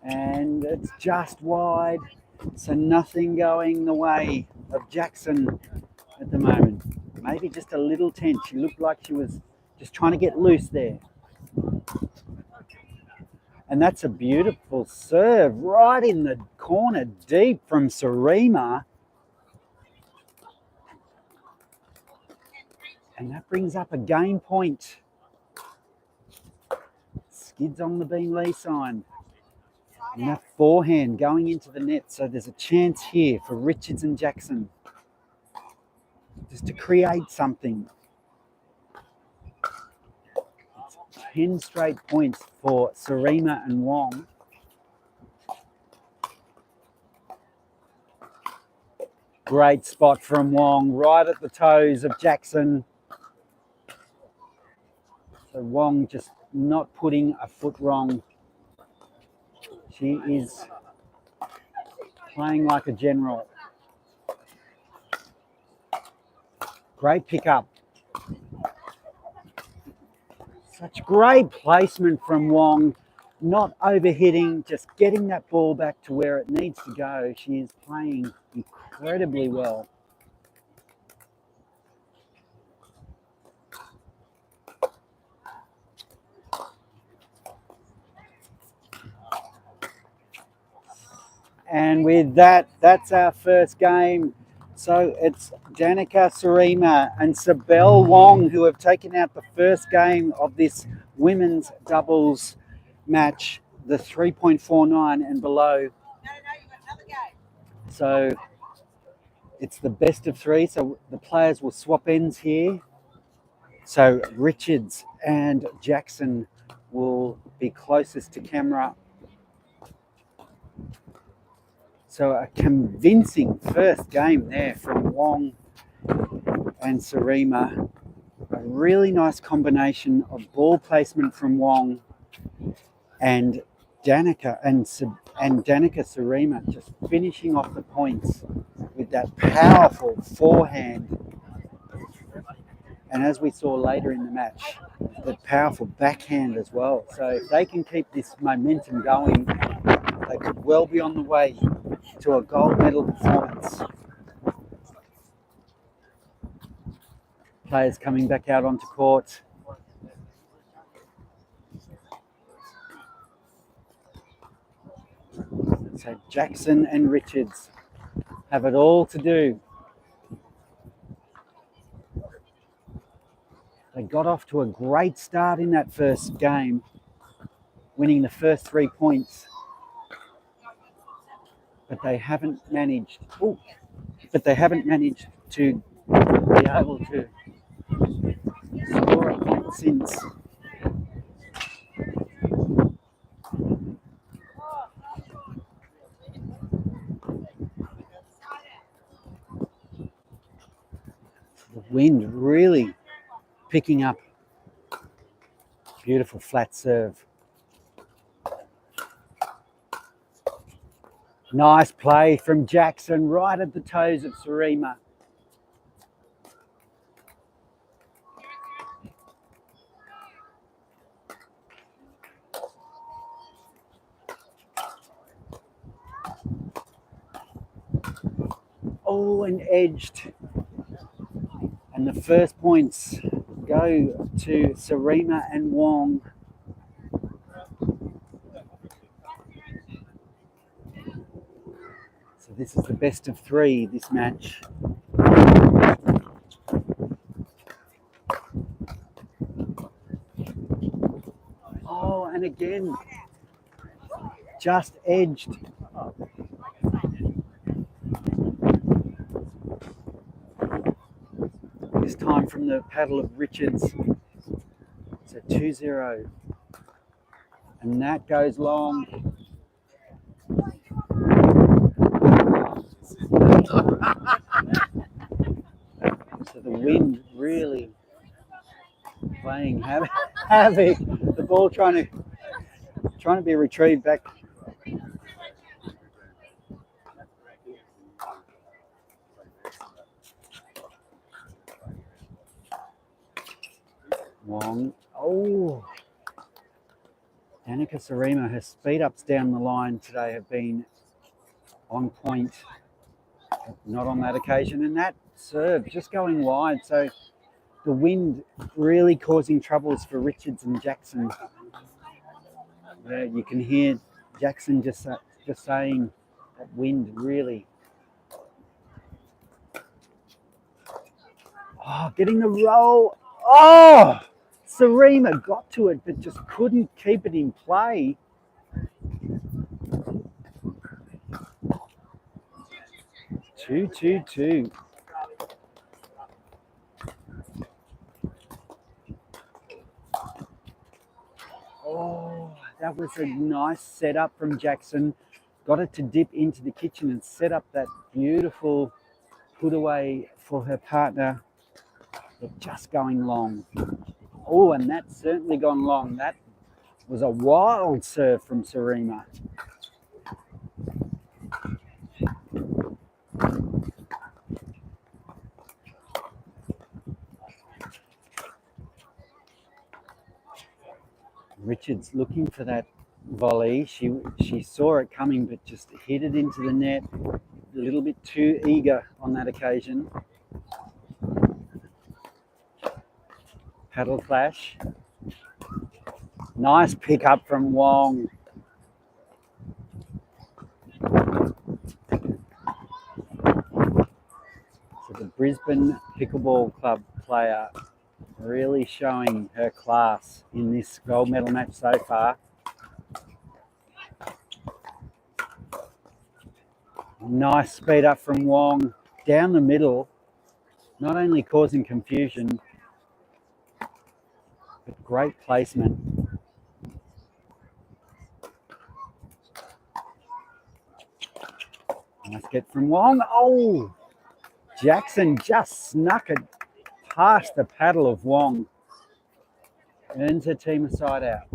And it's just wide. So nothing going the way of Jackson at the moment. Maybe just a little tense. She looked like she was just trying to get loose there. And that's a beautiful serve right in the corner deep from Sarima. And that brings up a game point. Skids on the Bean Lee sign. And that forehand going into the net. So there's a chance here for Richards and Jackson just to create something. It's 10 straight points for Sarima and Wong. Great spot from Wong, right at the toes of Jackson. So Wong just not putting a foot wrong. She is playing like a general. Great pickup. Such great placement from Wong. Not overhitting, just getting that ball back to where it needs to go. She is playing incredibly well. And with that, that's our first game. So it's Danica Sarima and Sibel Wong who have taken out the first game of this women's doubles match, the 3.49 and below. So it's the best of three. So the players will swap ends here. So Richards and Jackson will be closest to camera. So a convincing first game there from Wong and Sarima. A really nice combination of ball placement from Wong and Danica Sarima just finishing off the points with that powerful forehand. And as we saw later in the match, the powerful backhand as well. So if they can keep this momentum going, they could well be on the way to a gold medal performance. Players coming back out onto court. So Jackson and Richards have it all to do. They got off to a great start in that first game, winning the first 3 points. But they haven't managed. To be able to score a point since. The wind really picking up. Beautiful flat serve. Nice play from Jackson right at the toes of Sarima. Oh, and edged. And the first points go to Sarima and Wong. So this is the best of three, this match. Oh, and again, just edged. This time from the paddle of Richards. So 2-0. And that goes long. So the wind really playing havoc. The ball trying to be retrieved back. Wong. Oh. Danica Sarima, her speed ups down the line today have been on point. Not on that occasion. And that serve just going wide. So the wind really causing troubles for Richards and Jackson. Yeah, you can hear Jackson just saying that wind really. Oh, getting the roll. Oh, Sarima got to it, but just couldn't keep it in play. Two. Oh, that was a nice setup from Jackson. Got it to dip into the kitchen and set up that beautiful put away for her partner. But just going long. Oh, and that's certainly gone long. That was a wild serve from Sarima. Richards looking for that volley. She saw it coming, but just hit it into the net. A little bit too eager on that occasion. Paddle clash. Nice pick up from Wong. So the Brisbane Pickleball Club player really showing her class in this gold medal match so far. Nice speed up from Wong down the middle, not only causing confusion, but great placement. Nice get from Wong. Oh, Jackson just snuck it past the paddle of Wong. Earns her team a side out.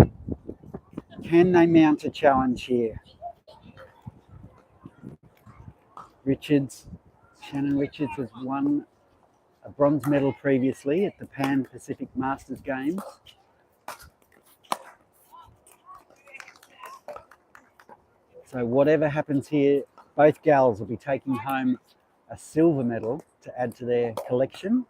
Can they mount a challenge here? Shannon Richards has won a bronze medal previously at the Pan Pacific Masters Games. So whatever happens here, both gals will be taking home a silver medal to add to their collection.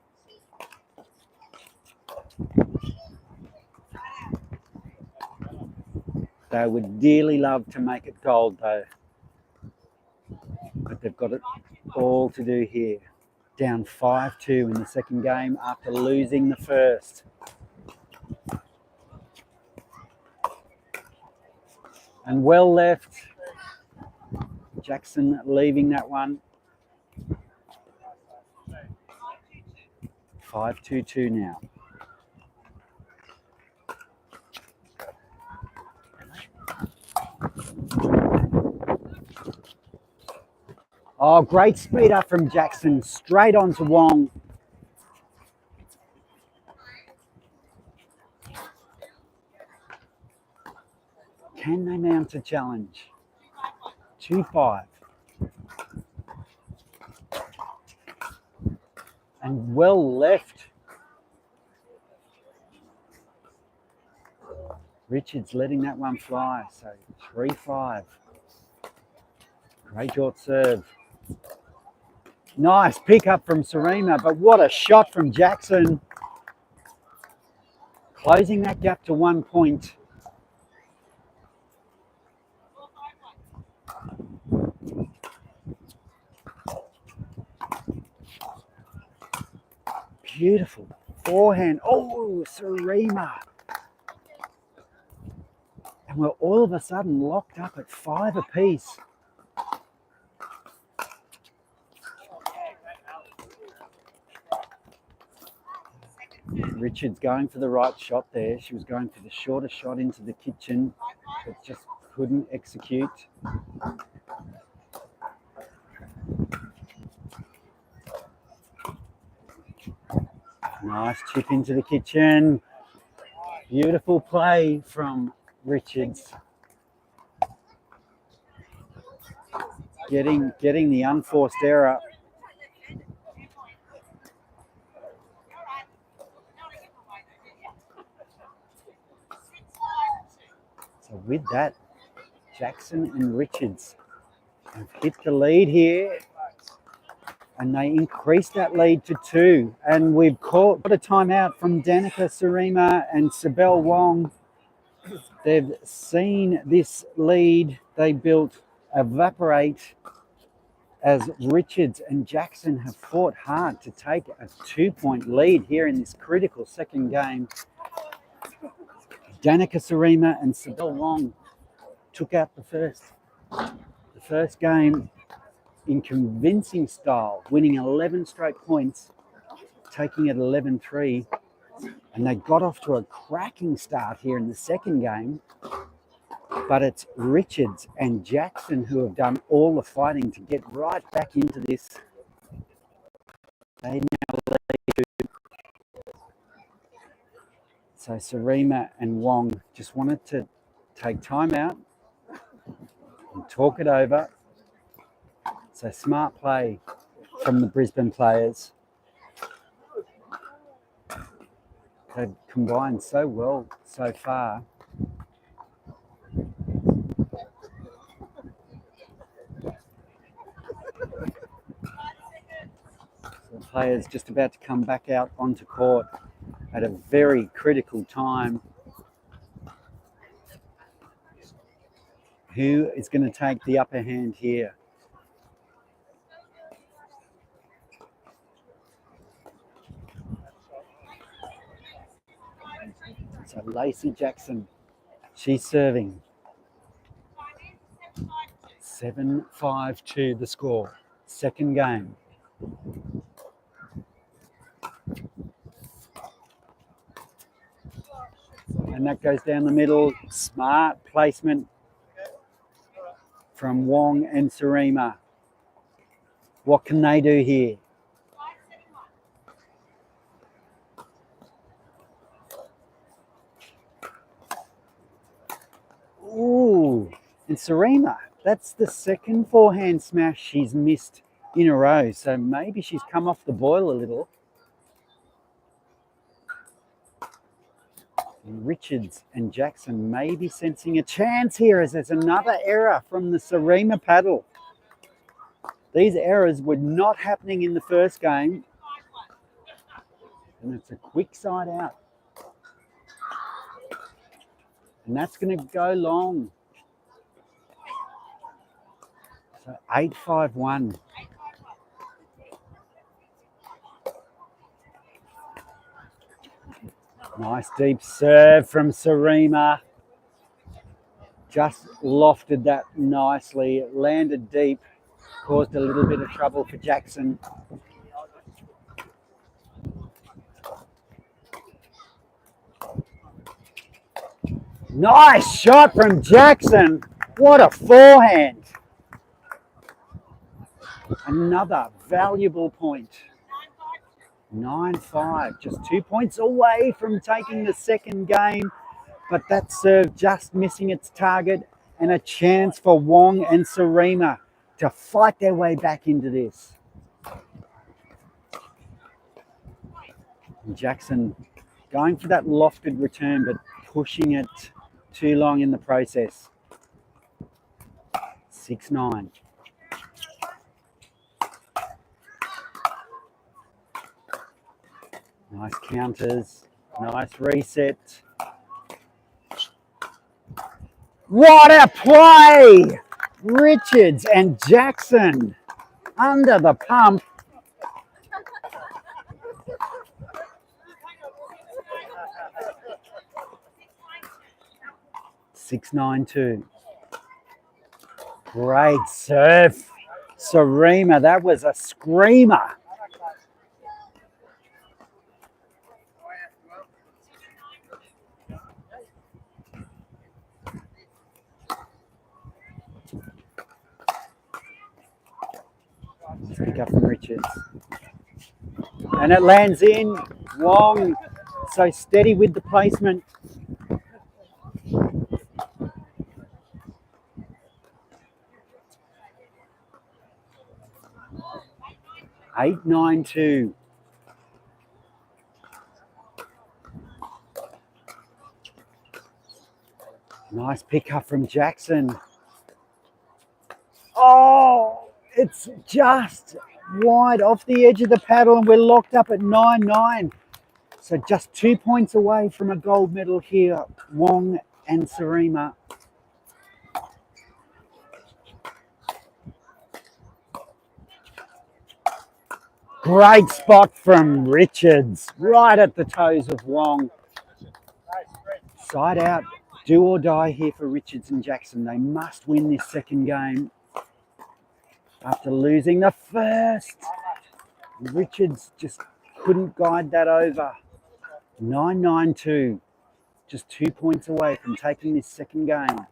They would dearly love to make it gold though. But they've got it all to do here. Down 5-2 in the second game after losing the first. And well left. Jackson leaving that one. 5-2 now. Oh, great speed up from Jackson, straight on to Wong. Can they mount a challenge? 2-5. And well left. Richards letting that one fly, so 3-5. Great short serve. Nice pick up from Sarima, but what a shot from Jackson. Closing that gap to 1 point. Beautiful forehand. Oh, Sarima. And we're all of a sudden locked up at 5 apiece. Richards going for the right shot there. She was going for the shorter shot into the kitchen, but just couldn't execute. Nice chip into the kitchen. Beautiful play from Richards. Getting the unforced error. So with that, Jackson and Richards have hit the lead here, and they increased that lead to 2. And we've got a timeout from Danica Sarima and Sibel Wong. They've seen this lead they built evaporate as Richards and Jackson have fought hard to take a 2-point lead here in this critical second game. Danica Sarima and Sibel Wong took out the first game in convincing style, winning 11 straight points, taking it 11-3. And they got off to a cracking start here in the second game. But it's Richards and Jackson who have done all the fighting to get right back into this. They now lead. So Sarima and Wong just wanted to take time out and talk it over. So smart play from the Brisbane players. They've combined so well so far. The players just about to come back out onto court at a very critical time. Who is going to take the upper hand here? So Lacey Jackson, she's serving. 7-5-2 the score. Second game. And that goes down the middle. Smart placement from Wong and Sarima. What can they do here? Ooh, and Sarima, that's the second forehand smash she's missed in a row. So maybe she's come off the boil a little. And Richards and Jackson may be sensing a chance here as there's another error from the Sarima paddle. These errors were not happening in the first game. And it's a quick side out. And that's going to go long. So 8-5-1. Nice deep serve from Sarima. Just lofted that nicely. It landed deep. Caused a little bit of trouble for Jackson. Nice shot from Jackson. What a forehand. Another valuable point. 9-5, just 2 points away from taking the second game. But that serve just missing its target and a chance for Wong and Sarima to fight their way back into this. And Jackson going for that lofted return, but pushing it too long in the process. 6-9. Nice counters, nice reset. What a play! Richards and Jackson under the pump. Six, 9-2. Great serve, Sarima. That was a screamer. Pick up from Richards. And it lands in. Wong, so steady with the placement. Eight, 9-2. Nice pickup from Jackson. Oh, it's just wide off the edge of the paddle and we're locked up at 9-9. So just 2 points away from a gold medal here, Wong and Sarima. Great spot from Richards, right at the toes of Wong. Side out, do or die here for Richards and Jackson. They must win this second game after losing the first. Richards just couldn't guide that over. 9-9-2, just 2 points away from taking this second game.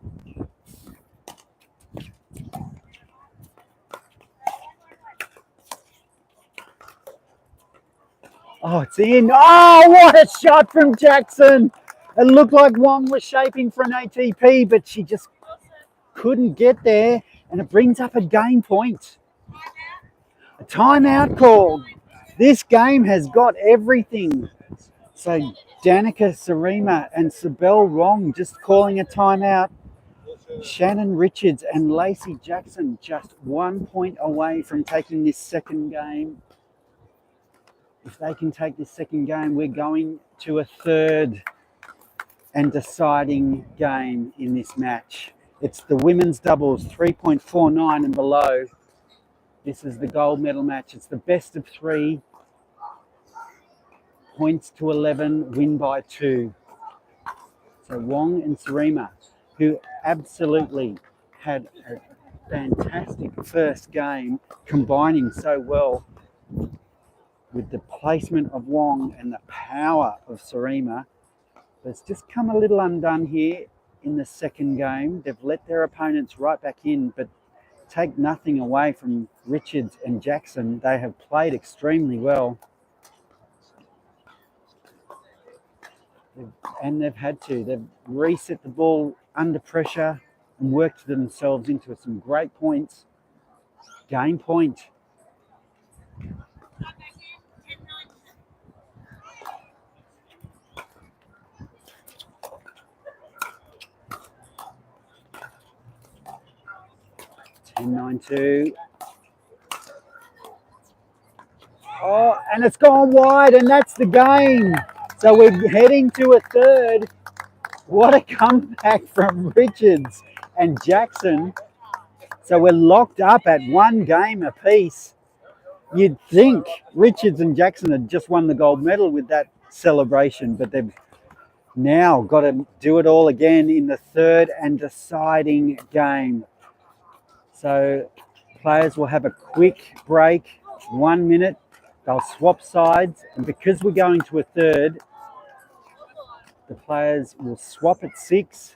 Oh, it's in. Oh, what a shot from Jackson. It looked like Wong was shaping for an ATP, but she just couldn't get there. And it brings up a game point. A timeout called. This game has got everything. So Danica Sarima and Sibel Wong just calling a timeout. Shannon Richards and Lacey Jackson just 1 point away from taking this second game. If they can take this second game, we're going to a third and deciding game in this match. It's the women's doubles, 3.49 and below. This is the gold medal match. It's the best of 3. Points to 11, win by 2. So Wong and Sarima, who absolutely had a fantastic first game, combining so well with the placement of Wong and the power of Sarima. But it's just come a little undone here in the second game. They've let their opponents right back in, but take nothing away from Richards and Jackson. They have played extremely well. And they've had to. They've reset the ball under pressure and worked themselves into some great points. Game point. And 9-2. Oh, and it's gone wide, and that's the game. So we're heading to a third. What a comeback from Richards and Jackson. So we're locked up at 1 game apiece. You'd think Richards and Jackson had just won the gold medal with that celebration, but they've now got to do it all again in the third and deciding game. So players will have a quick break, 1 minute. They'll swap sides, and because we're going to a third, the players will swap at 6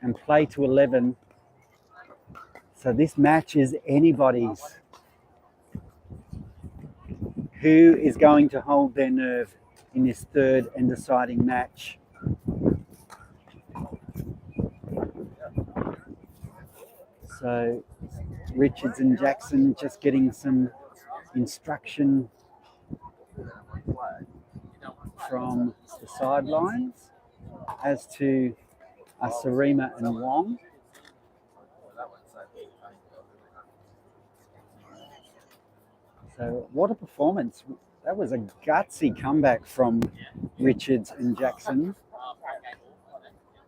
and play to 11. So this match is anybody's. Who is going to hold their nerve in this third and deciding match? So Richards and Jackson just getting some instruction from the sidelines as to Sarima and Wong. So what a performance. That was a gutsy comeback from Richards and Jackson.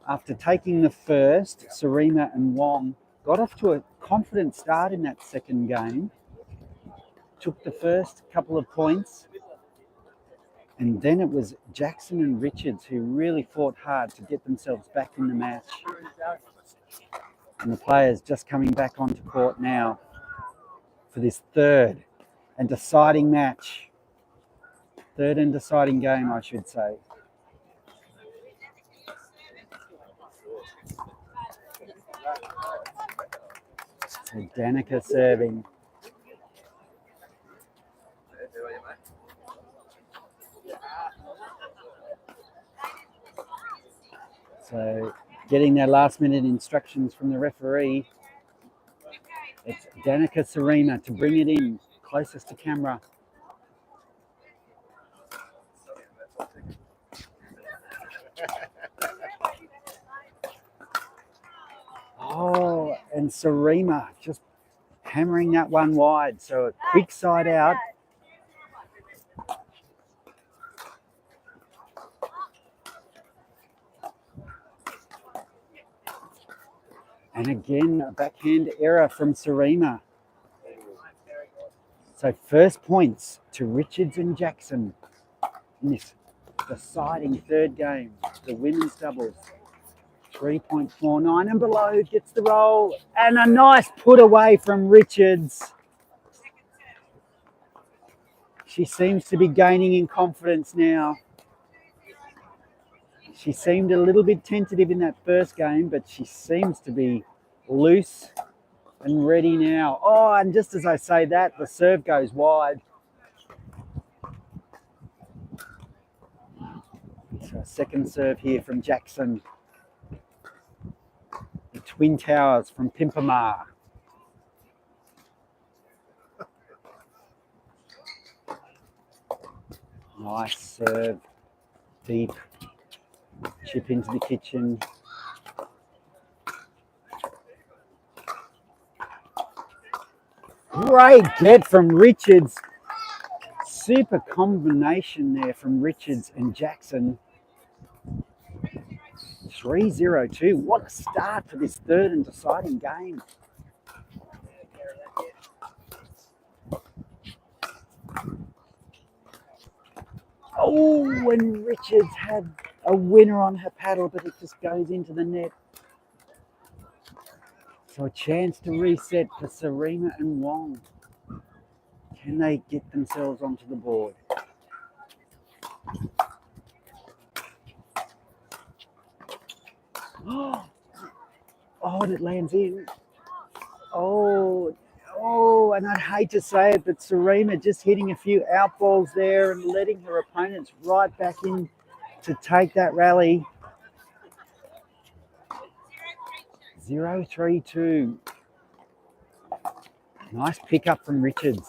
After taking the first, Sarima and Wong got off to a confident start in that second game. Took the first couple of points. And then it was Jackson and Richards who really fought hard to get themselves back in the match. And the players just coming back onto court now for this third and deciding match. Third and deciding game, I should say. So Danica serving. So getting their last minute instructions from the referee. It's Danica Sarima to bring it in closest to camera. Oh, and Sarima just hammering that one wide. So a quick side out. And again, a backhand error from Sarima. So first points to Richards and Jackson in this deciding third game, the women's doubles. 3.49 and below gets the roll, and a nice put away from Richards. She seems to be gaining in confidence now. She seemed a little bit tentative in that first game, but she seems to be loose and ready now. Oh, and just as I say that, the serve goes wide. So second serve here from Jackson. The Twin Towers from Pimpamar. Nice serve. Deep. Chip into the kitchen. Great get from Richards. Super combination there from Richards and Jackson. 3-0-2. What a start for this third and deciding game. Oh, and Richards had a winner on her paddle, but it just goes into the net. So a chance to reset for Sarima and Wong. Can they get themselves onto the board? Oh, and it lands in. Oh, and I'd hate to say it, but Sarima just hitting a few out balls there and letting her opponents right back in to take that rally. 0-3-2. Nice pickup from Richards.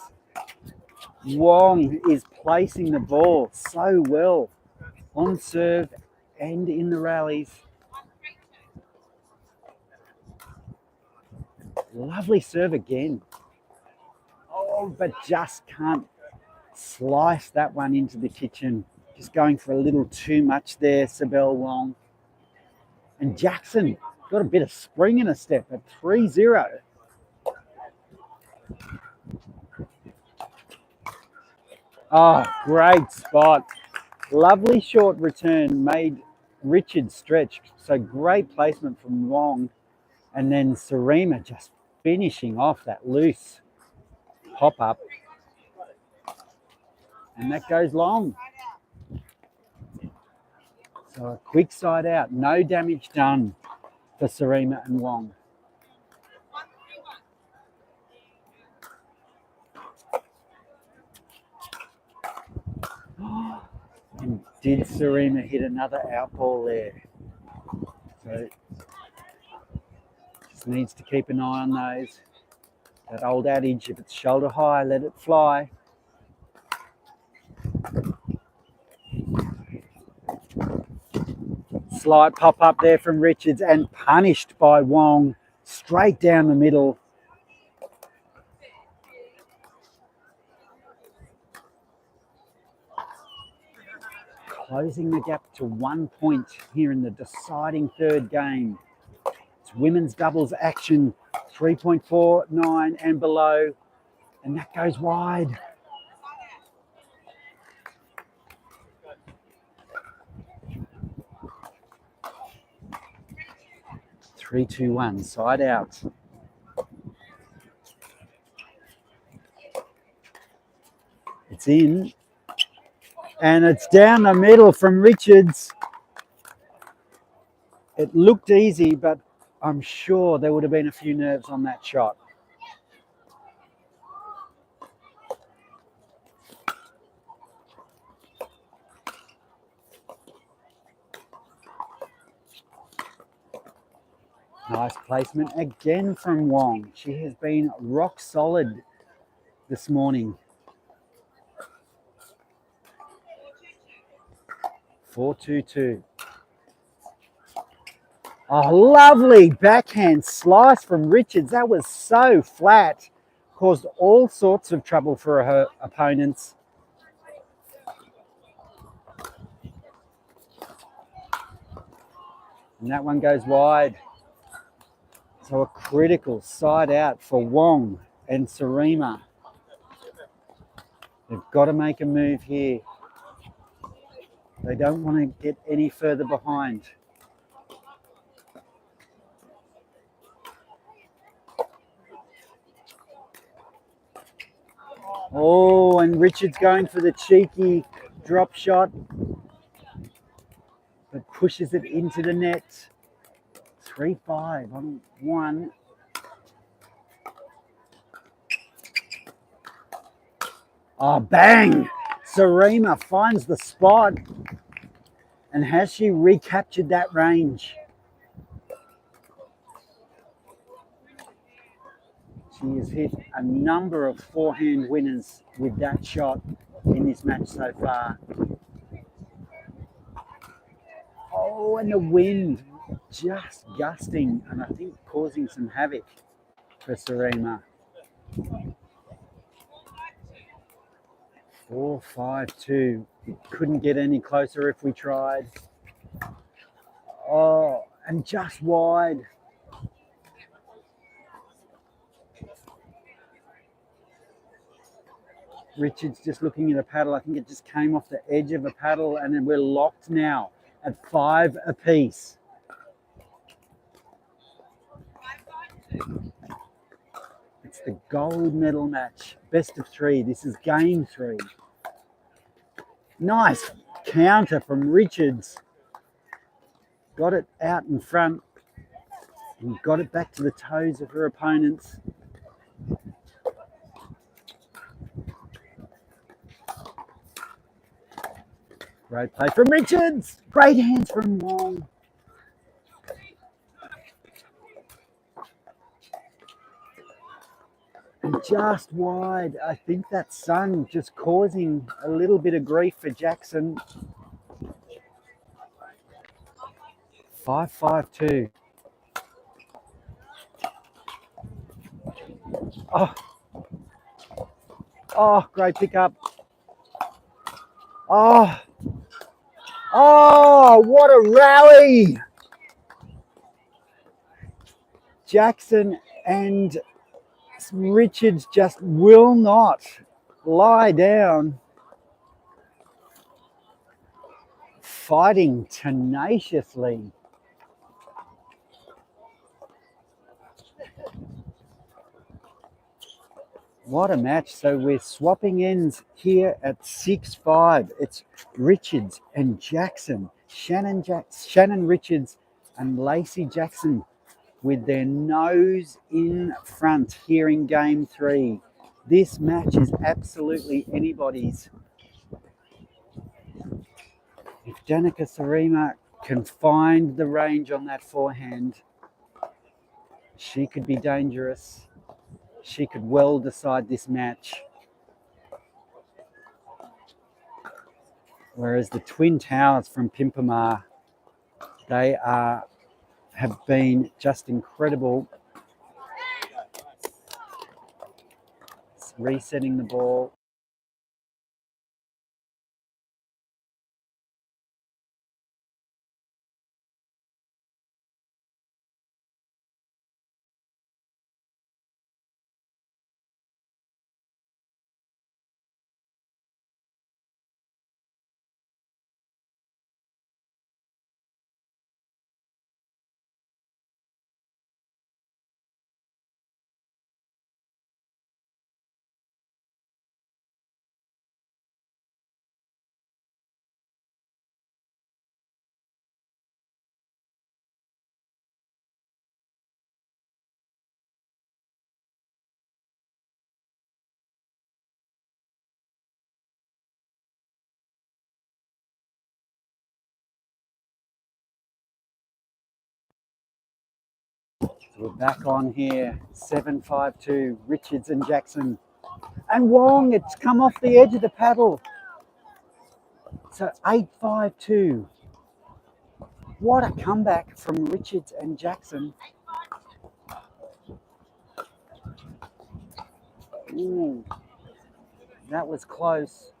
Wong is placing the ball so well on serve and in the rallies. Lovely serve again. Oh, but just can't slice that one into the kitchen. Just going for a little too much there, Sibel Wong. And Jackson got a bit of spring in a step at 3-0. Oh, great spot. Lovely short return made Richards stretch. So great placement from Wong. And then Sarima just finishing off that loose pop-up. And that goes long. So a quick side out. No damage done for Sarima and Wong. And did Sarima hit another out ball there? So just needs to keep an eye on those. That old adage, if it's shoulder high, let it fly. Slight pop up there from Richards and punished by Wong. Straight down the middle. Closing the gap to 1 point here in the deciding third game. It's women's doubles action, 3.49 and below, and that goes wide. Three, two, one, side out. It's in. And it's down the middle from Richards. It looked easy, but I'm sure there would have been a few nerves on that shot. Nice placement again from Wong. She has been rock solid this morning. 4-2-2. Oh, lovely backhand slice from Richards. That was so flat. Caused all sorts of trouble for her opponents. And that one goes wide. So a critical side out for Wong and Sarima. They've got to make a move here. They don't want to get any further behind. Oh, and Richard's going for the cheeky drop shot, but pushes it into the net. 3-5 on one. Oh, bang! Sarima finds the spot. And has she recaptured that range? She has hit a number of forehand winners with that shot in this match so far. Oh, and the wind just gusting and I think causing some havoc for Sarima. 4-5-2. Couldn't get any closer if we tried. Oh, and just wide. Richard's just looking at a paddle. I think it just came off the edge of a paddle, and then we're locked now at 5 apiece. It's the gold medal match, best of 3. This is game 3. Nice counter from Richards. Got it out in front and got it back to the toes of her opponents. Great play from Richards. Great hands from Wong. And just wide. I think that sun just causing a little bit of grief for Jackson. 5-5-2. Oh, great pickup. Oh, what a rally. Jackson and Richards just will not lie down. Fighting tenaciously. What a match. So we're swapping ends here at 6-5. It's Richards and Jackson. Shannon Richards and Lacey Jackson with their nose in front here in game 3. This match is absolutely anybody's. If Danica Sarima can find the range on that forehand, she could be dangerous. She could well decide this match. Whereas the Twin Towers from Pimpamar, they have been just incredible. It's resetting the ball. We're back on here, 7-5-2, Richards and Jackson. And Wong, it's come off the edge of the paddle. So 8-5-2. What a comeback from Richards and Jackson. Ooh, that was close.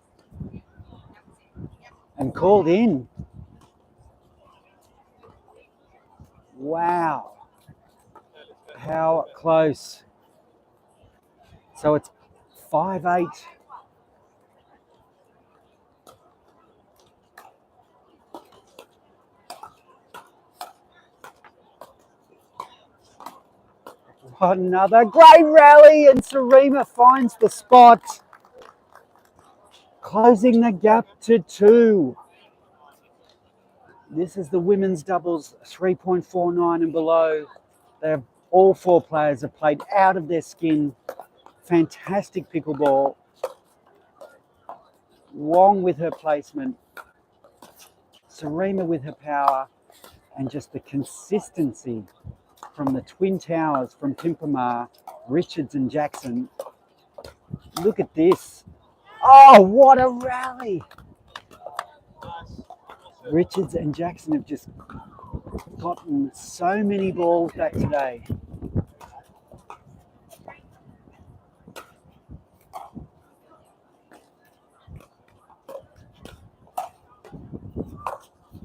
And called in. Wow. How close. So it's 5-8 Another great rally, and Sarima finds the spot, closing the gap to 2. This is the women's doubles 3.49 and below. All 4 players have played out of their skin. Fantastic pickleball. Wong with her placement, Sarima with her power, and just the consistency from the Twin Towers, from Pimpamar, Richards and Jackson. Look at this. Oh, what a rally. Richards and Jackson have just gotten so many balls back today.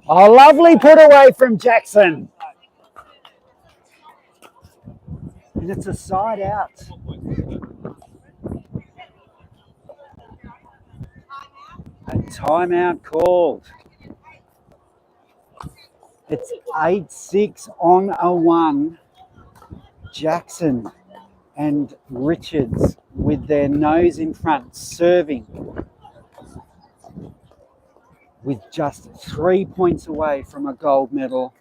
Oh, lovely put away from Jackson. And it's a side out. A timeout called. It's 8-6 on a 1. Jackson and Richards with their nose in front, serving with just 3 points away from a gold medal.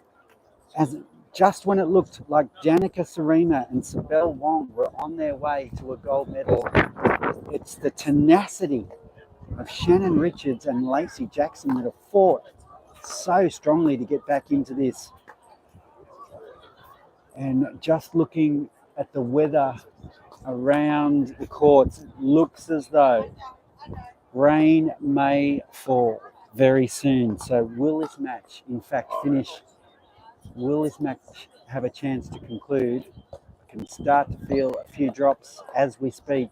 Just when it looked like Danica Sarima and Sibel Wong were on their way to a gold medal, it's the tenacity of Shannon Richards and Lacey Jackson that have fought so strongly to get back into this. And just looking at the weather around the courts, it looks as though rain may fall very soon. So will this match in fact finish? Will this match have a chance to conclude? I can start to feel a few drops as we speak.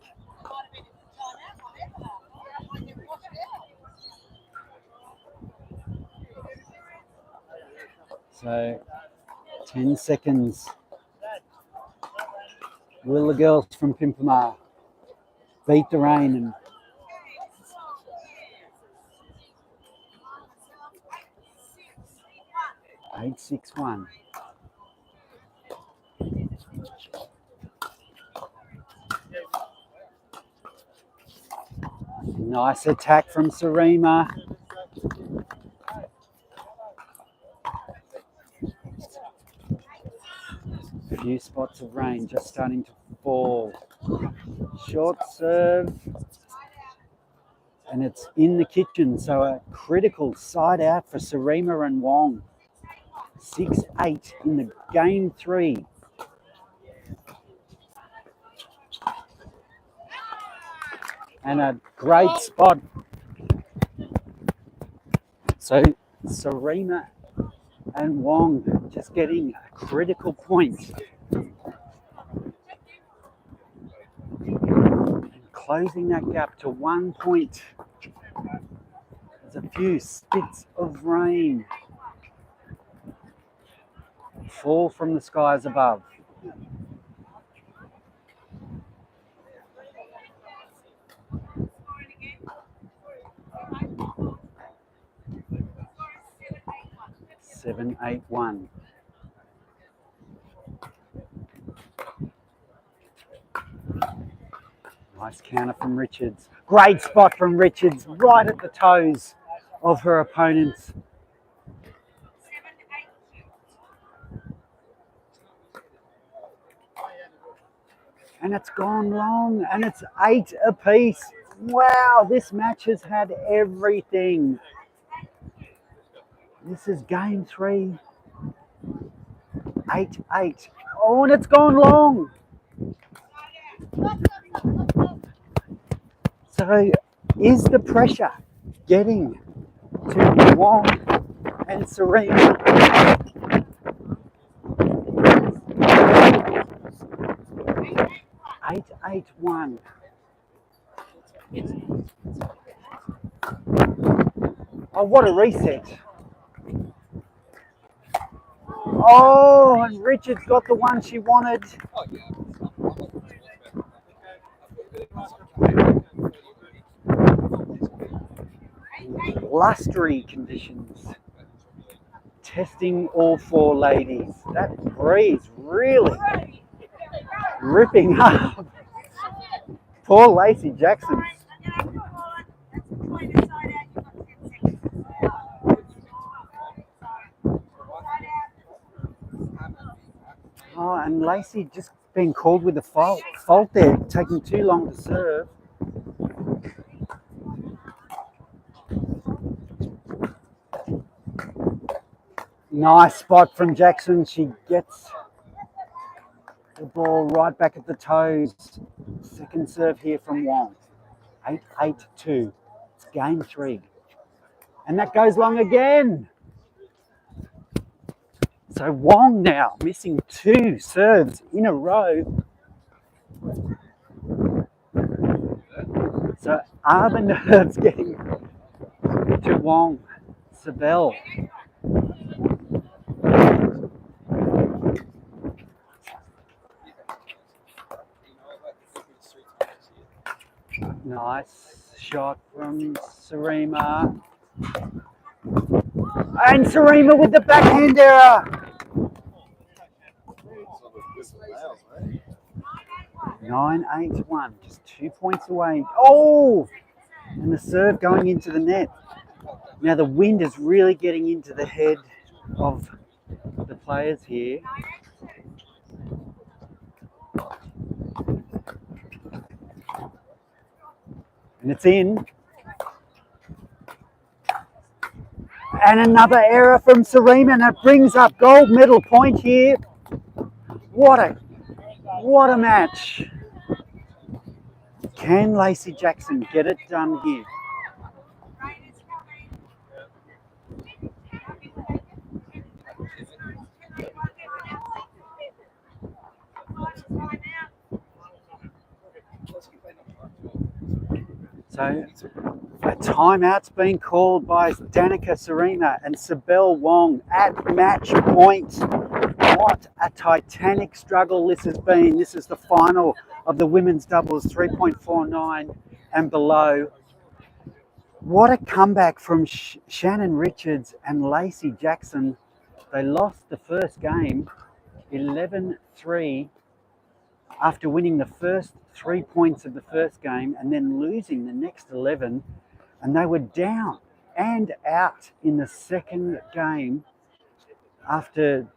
So 10 seconds. Will the girls from Pimpamar beat the rain and eight, 6-1. Nice attack from Sarima. A few spots of rain just starting to fall. Short serve. And it's in the kitchen, so a critical side out for Sarima and Wong. 6-8 in the game 3. And a great spot. So Sarima and Wong just getting a critical point. And closing that gap to 1 point. There's a few spits of rain fall from the skies above. Seven, 8-1. Nice counter from Richards. Great spot from Richards, right at the toes of her opponents. And it's gone long, and it's 8 apiece. Wow, this match has had everything. This is game 3. 8-8. Oh, and it's gone long. So is the pressure getting to Wong and Sarima? 8-8-1. Oh, what a reset. Oh, and Richards got the one she wanted. Blustery conditions. Testing all 4 ladies. That breeze really ripping up. Poor Lacey Jackson. Oh, and Lacey just being called with a fault there, taking too long to serve. Nice spot from Jackson. She gets the ball right back at the toes. Second serve here from Wong. 8-8-2. It's game 3. And that goes long again. So Wong now missing 2 serves in a row. So are the nerves getting to Wong? Sabel. Nice shot from Sarima. And Sarima with the backhand error. 9-8-1, just 2 points away. Oh! And the serve going into the net. Now the wind is really getting into the head of the players here. And it's in. And another error from Sarima, and it brings up gold medal point here. What a match. Can Lacey Jackson get it done here? So a timeout's been called by Danica Sarima and Sabel Wong at match point. What a titanic struggle this has been. This is the final of the women's doubles, 3.49 and below. What a comeback from Shannon Richards and Lacey Jackson. They lost the first game 11-3 after winning the first 3 points of the first game and then losing the next 11. And they were down and out in the second game after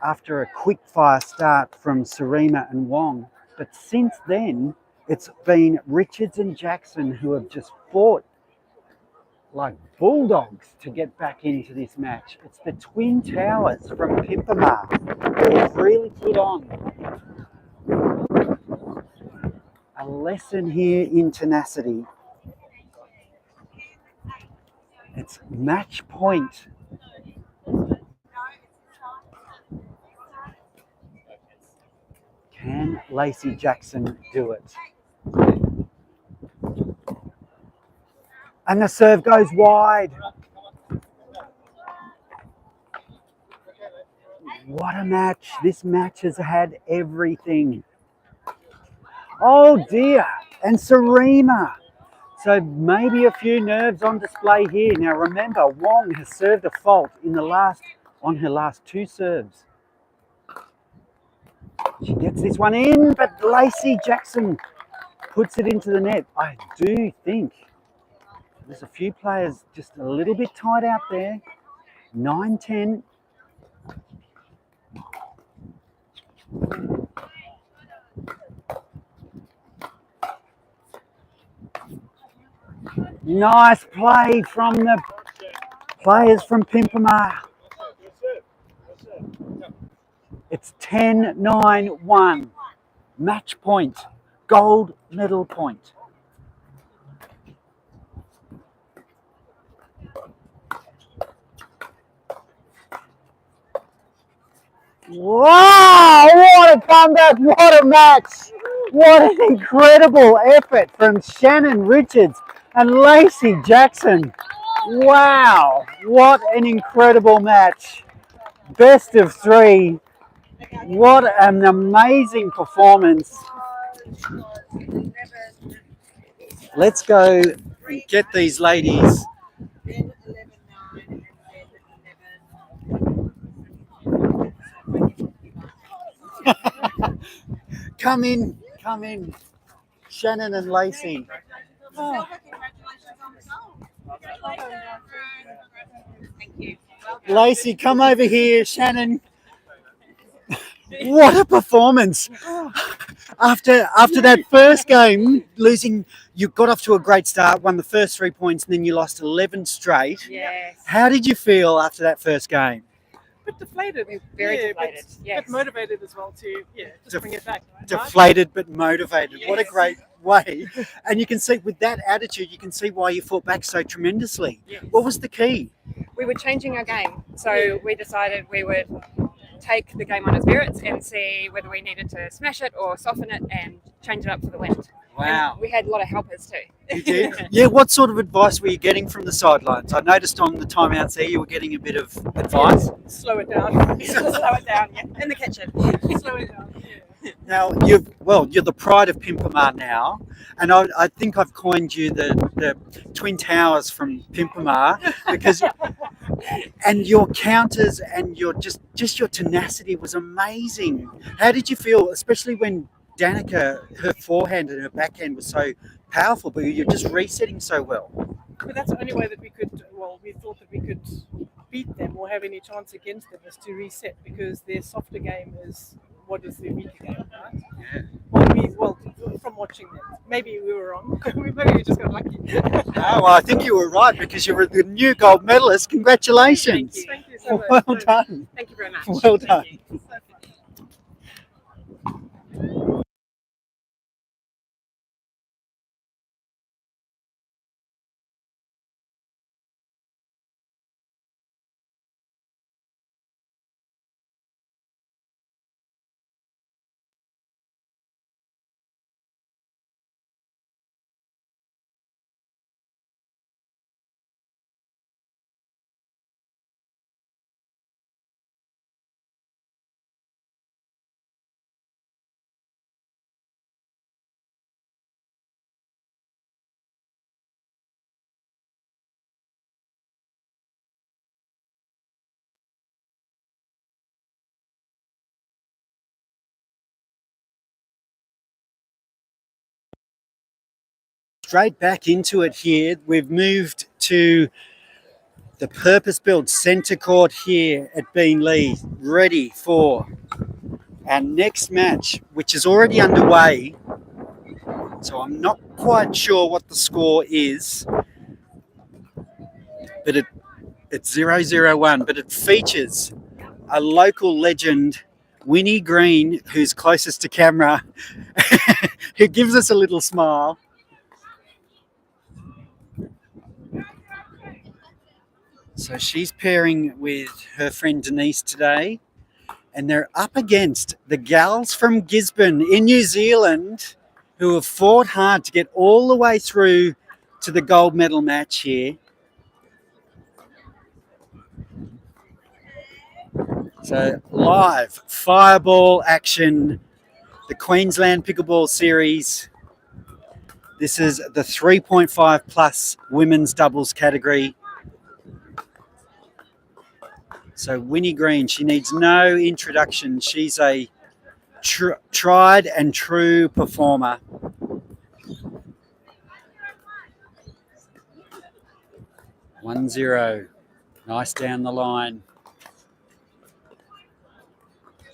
a quick fire start from Sarima and Wong. But since then, it's been Richards and Jackson who have just fought like bulldogs to get back into this match. It's the Twin Towers from Pimpama who have really put on a lesson here in tenacity. It's match point. Can Lacey Jackson do it? And the serve goes wide. What a match. This match has had everything. Oh dear. And Sarima. So maybe a few nerves on display here. Now remember, Wong has served a fault on her last 2 serves. She gets this one in, but Lacey Jackson puts it into the net. I do think there's a few players just a little bit tight out there. 9-10. Nice play from the players from Pimpama. It's 10-9-1. Match point. Gold medal point. Wow! What a comeback! What a match! What an incredible effort from Shannon Richards and Lacey Jackson. Wow! What an incredible match. Best of 3. What an amazing performance. Let's go and get these ladies. come in. Shannon and Lacey. Oh. Thank you. Lacey, come over here. Shannon, what a performance. After that first game, losing, you got off to a great start, won the first 3 points, and then you lost 11 straight. Yes. How did you feel after that first game? Bit deflated. Very yeah, deflated, But, yes. but motivated as well to just bring it back. Deflated but motivated. What a Yes. great way. And you can see with that attitude, you can see why you fought back so tremendously. Yes. What was the key? We were changing our game. So we decided we would take the game on its merits and see whether we needed to smash it or soften it and change it up for the wind. Wow. And we had a lot of helpers too. You did? Yeah, what sort of advice were you getting from the sidelines? I noticed on the timeouts there you were getting a bit of advice. Slow it down. Slow it down, yeah. In the kitchen. Slow it down. Yeah. Now, you're the pride of Pimpamar now, and I think I've coined you the Twin Towers from Pimpamar because, and your counters and your just your tenacity was amazing. How did you feel, especially when Danica, her forehand and her backhand was so powerful, but you're just resetting so well? But that's the only way that we could, we thought that we could beat them or have any chance against them is to reset, because their softer game is what is their weaker game, right? Yeah. Well, from watching them. Maybe we were wrong. Maybe we just got lucky. Oh, well, I think you were right because you were the new gold medalist. Congratulations. Thank you so much. Well done. Thank you very much. Well done. Thank you. Straight back into it here. We've moved to the purpose-built centre court here at Beenleigh, ready for our next match, which is already underway. So I'm not quite sure what the score is, but it's 0-0-1, but it features a local legend, Winnie Green, who's closest to camera, who gives us a little smile. So she's pairing with her friend Denise today, and they're up against the gals from Gisborne in New Zealand, who have fought hard to get all the way through to the gold medal match here. So live Fireball action, the Queensland Pickleball Series. This is the 3.5 plus women's doubles category. So Winnie Green, she needs no introduction. She's a tried and true performer. 1-0, nice down the line.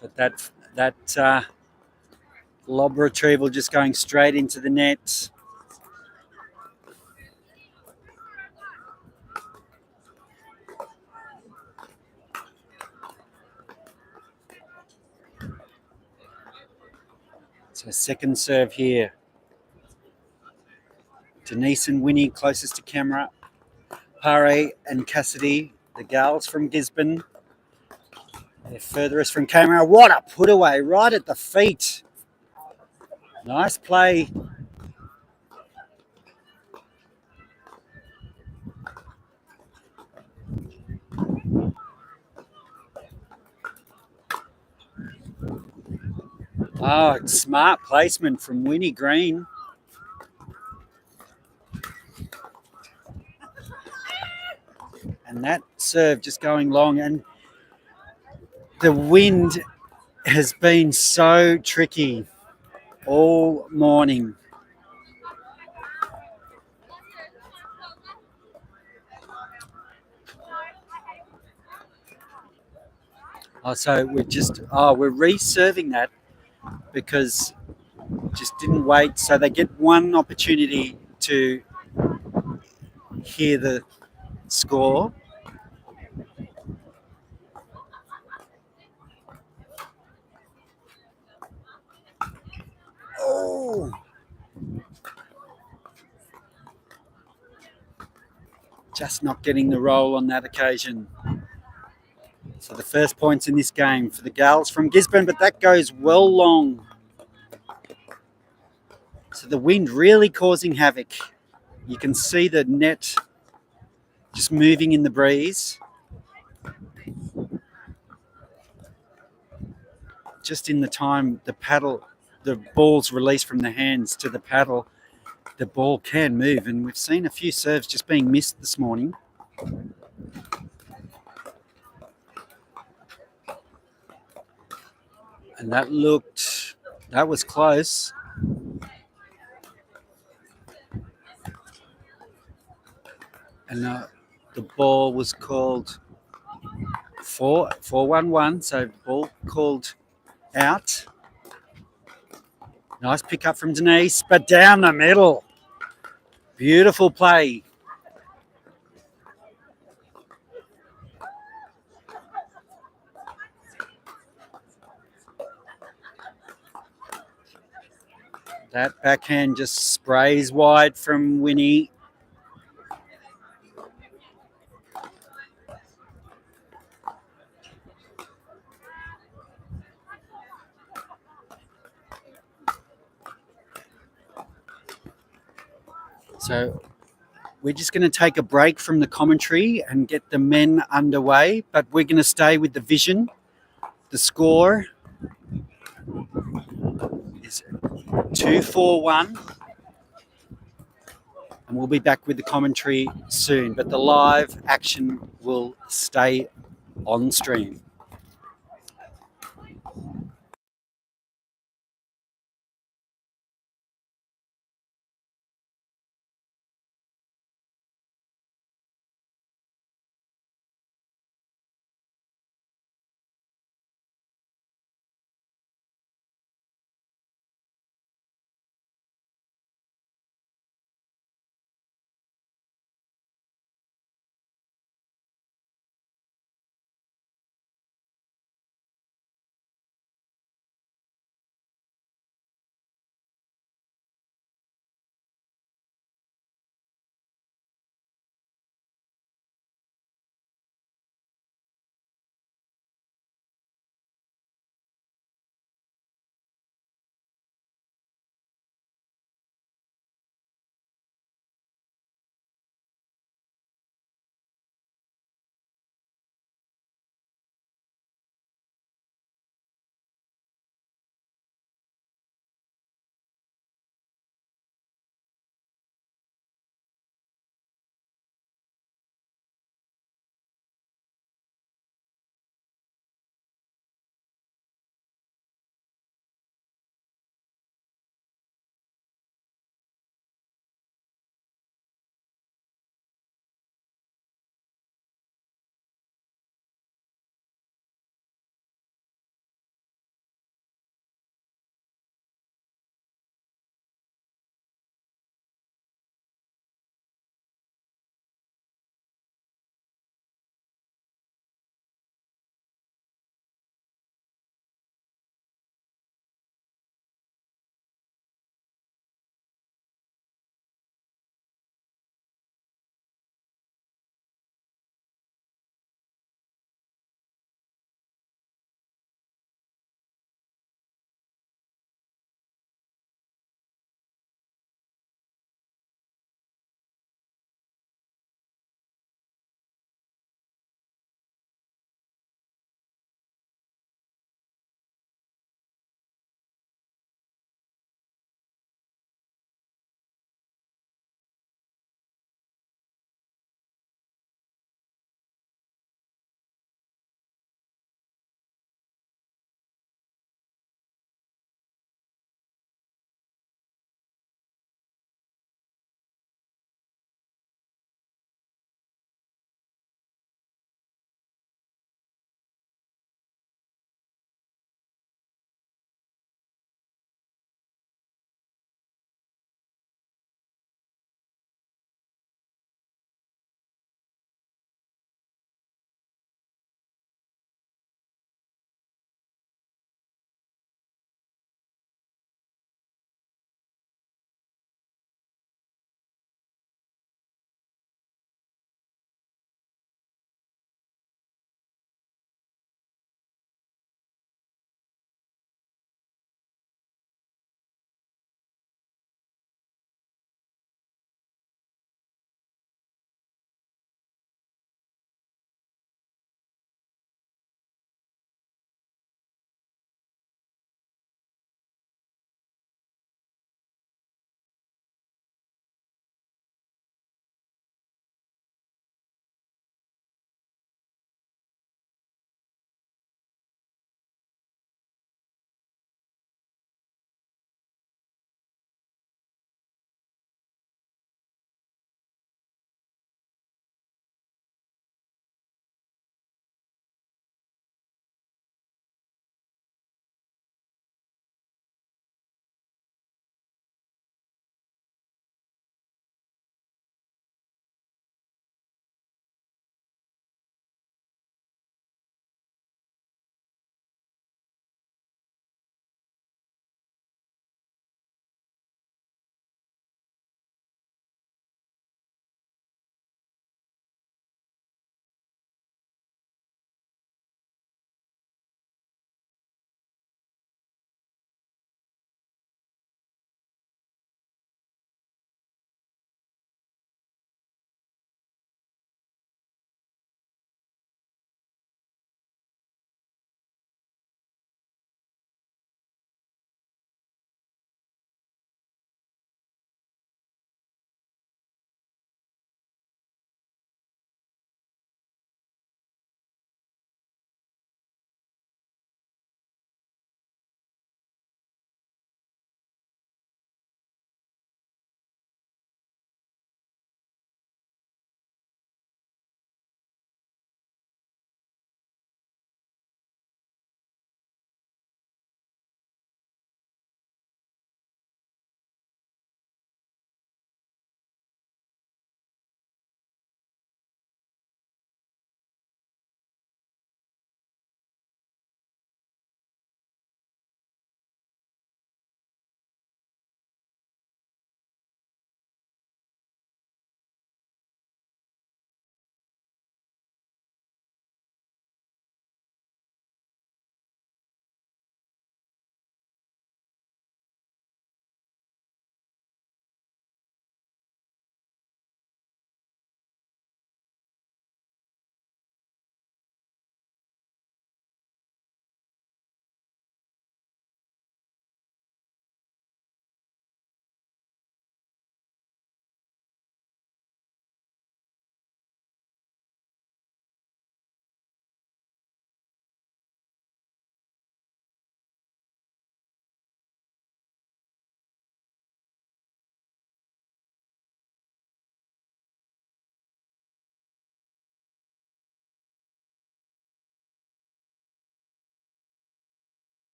But that lob retrieval just going straight into the net. So second serve here. Denise and Winnie closest to camera. Pare and Cassidy, the gals from Gisborne. They're furthest from camera. What a put away right at the feet. Nice play. Oh, smart placement from Winnie Green. And that serve just going long. And the wind has been so tricky. all morning. Oh, so we're reserving that because just didn't wait. So they get one opportunity to hear the score. Oh, just not getting the roll on that occasion. So the first points in this game for the Gals from Gisborne, but that goes well long. So the wind really causing havoc. You can see the net just moving in the breeze. Just in the time the ball's released from the hands to the paddle, the ball can move. And we've seen a few serves just being missed this morning. And that was close. And the ball was called 4-1-1, so ball called out. Nice pick up from Denise, but down the middle. Beautiful play. That backhand just sprays wide from Winnie. So we're just going to take a break from the commentary and get the men underway, but we're going to stay with the vision. The score is 2-4-1, and we'll be back with the commentary soon, but the live action will stay on stream.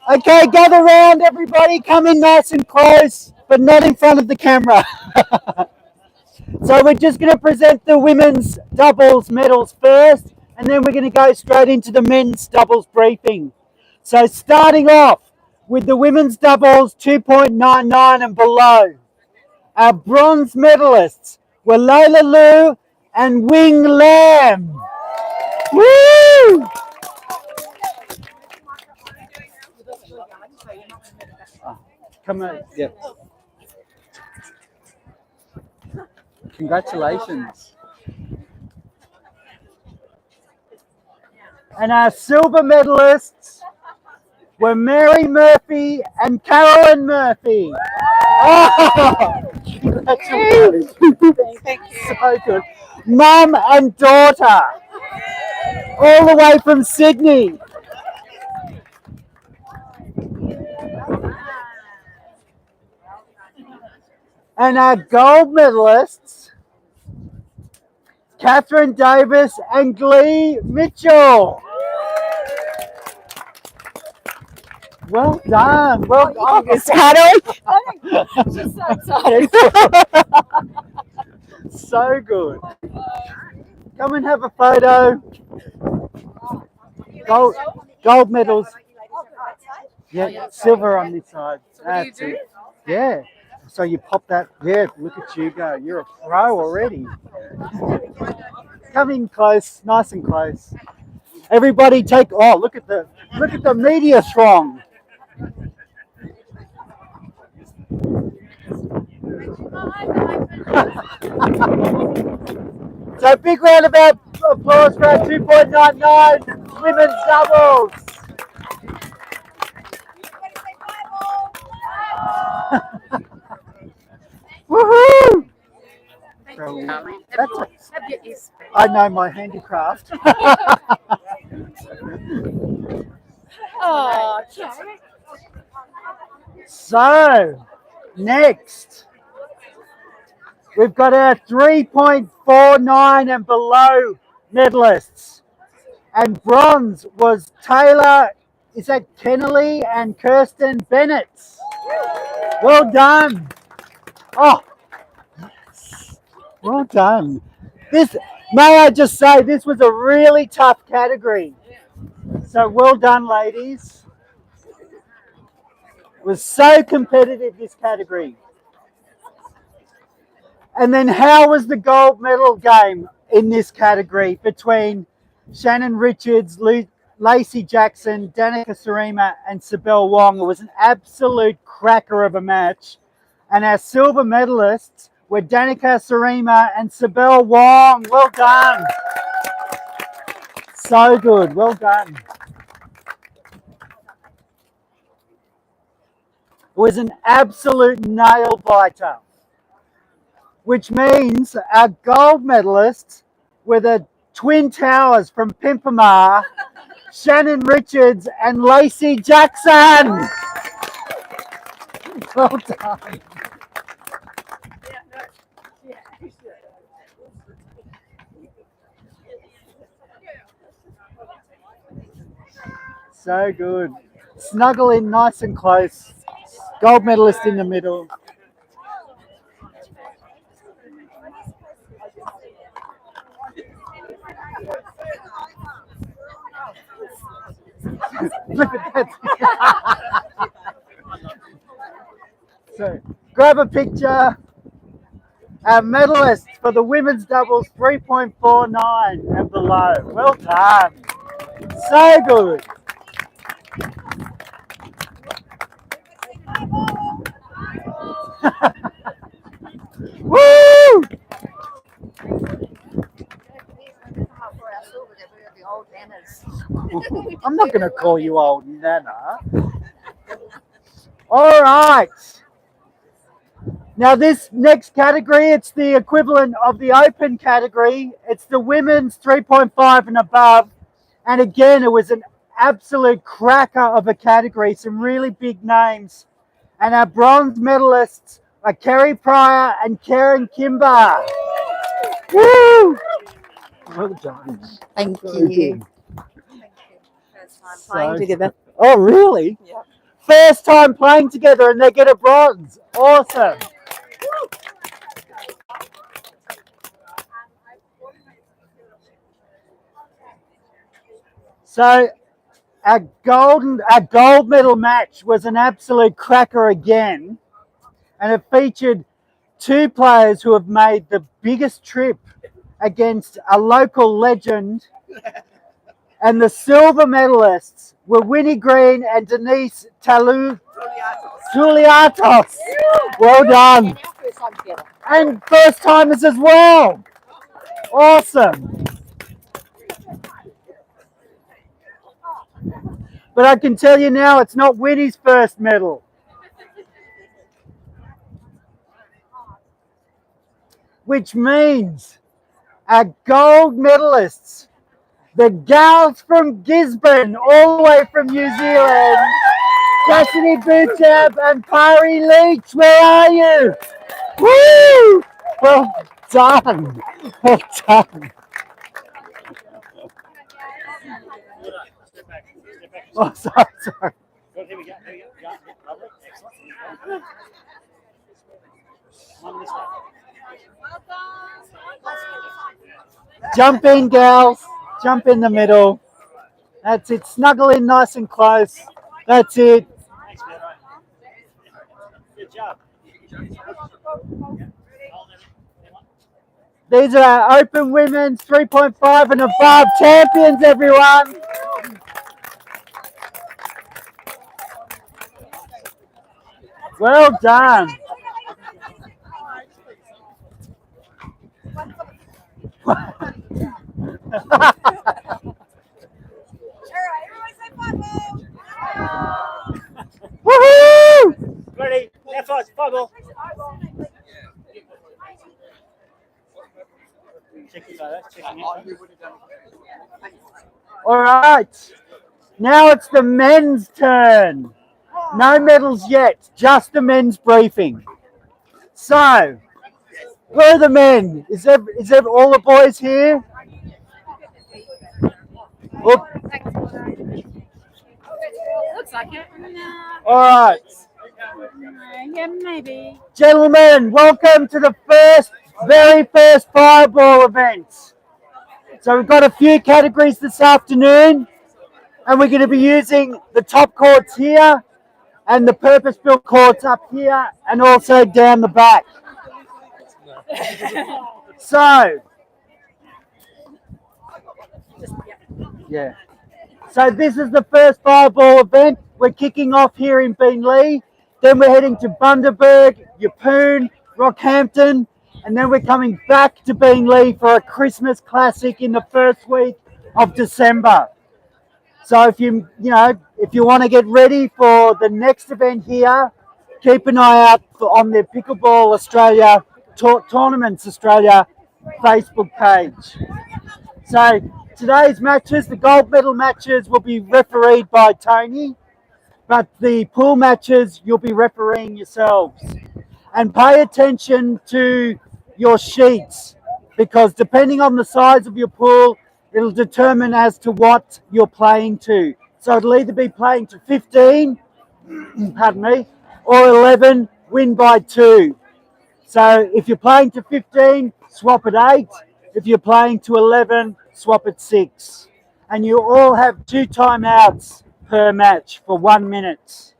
Okay, gather round, everybody. Come in nice and close, but not in front of the camera. So we're just going to present the women's doubles medals first, and then we're going to go straight into the men's doubles briefing. So starting off with the women's doubles 2.99 and below. Our bronze medalists were Layla Liu and Wing Lam. Woo! Come on, yeah. Congratulations. And our silver medalists were Mary Murphy and Carolyn Murphy. Oh, congratulations. Thank you. So good. Mum and daughter, all the way from Sydney. And our gold medalists, Catherine Davis and Glee Mitchell. Well done. Well done. Excited. She's so excited. So good. Come and have a photo. Gold medals. Yeah, silver on this side. So what do you do? Yeah. So you pop that. Yeah, look at you go. You're a pro already. Come in close, nice and close. Everybody take. Oh, look at the media throng. So big round of applause for our 2.99 women's doubles. Woohoo! I know my handicraft. Oh, So, next, we've got our 3.49 and below medalists. And bronze was Taylor, is that Kennelly and Kirsten Bennett. Well done. Oh, well done. May I just say, this was a really tough category. So well done, ladies. It was so competitive, this category. And then how was the gold medal game in this category between Shannon Richards, Lacey Jackson, Danica Sarima and Sibel Wong? It was an absolute cracker of a match. And our silver medalists were Danica Sarima and Sibel Wong. Well done. So good. Well done. It was an absolute nail biter, which means our gold medalists were the Twin Towers from Pimpamar, Shannon Richards and Lacey Jackson. Well done. So good. Snuggle in nice and close. Gold medalist in the middle. Look at that. So, grab a picture. Our medalists for the women's doubles 3.49 and below. Well done. So good. Woo! I'm not going to call you old Nana. All right. Now this next category, it's the equivalent of the open category. It's the women's 3.5 and above. And again, it was an absolute cracker of a category. Some really big names. And our bronze medalists are Kerry Pryor and Karen Kimber. Woo! Well done. Thank you. Good. First time playing together. Oh, really? Yeah. first time playing together and they get a bronze. Awesome. So our gold medal match was an absolute cracker again, and it featured two players who have made the biggest trip against a local legend, and the silver medalists were Winnie Green and Denise Juliatos. Well done. And our first time together. And first timers as well. Awesome. But I can tell you now, it's not Winnie's first medal. Which means our gold medalists, the gals from Gisborne, all the way from New Zealand, Cassidy Boochab and Pari Leach, where are you? Woo! Well done. Well done. Oh, sorry. Here we go. Lovely. Excellent. One this way. Jump in, gals. Jump in the middle. That's it. Snuggle in nice and close. That's it. Thanks, Pedro. Good job. These are our open women's 3.5 and above champions, everyone. Well done. Woohoo! Ready? Left side, fireball. Check this out. Checking it. All right. Now it's the men's turn. No medals yet, just the men's briefing. So, where are the men? Is there all the boys here? Look. Looks like it. All right. Yeah, maybe. Gentlemen, welcome to the very first Fireball event. So we've got a few categories this afternoon, and we're going to be using the top courts here and the purpose-built courts up here and also down the back. So, yeah. So this is the first Fireball event. We're kicking off here in Beenleigh. Then we're heading to Bundaberg, Yeppoon, Rockhampton, and then we're coming back to Beenleigh for a Christmas classic in the first week of December. So if you want to get ready for the next event here, keep an eye out on the Pickleball Australia Tournaments Australia Facebook page. So today's matches, the gold medal matches, will be refereed by Tony, but the pool matches you'll be refereeing yourselves. And pay attention to your sheets, because depending on the size of your pool, it'll determine as to what you're playing to. So it'll either be playing to 15, pardon me, or 11, win by 2. So if you're playing to 15, swap at 8. If you're playing to 11, swap at 6. And you all have 2 timeouts per match for 1 minute.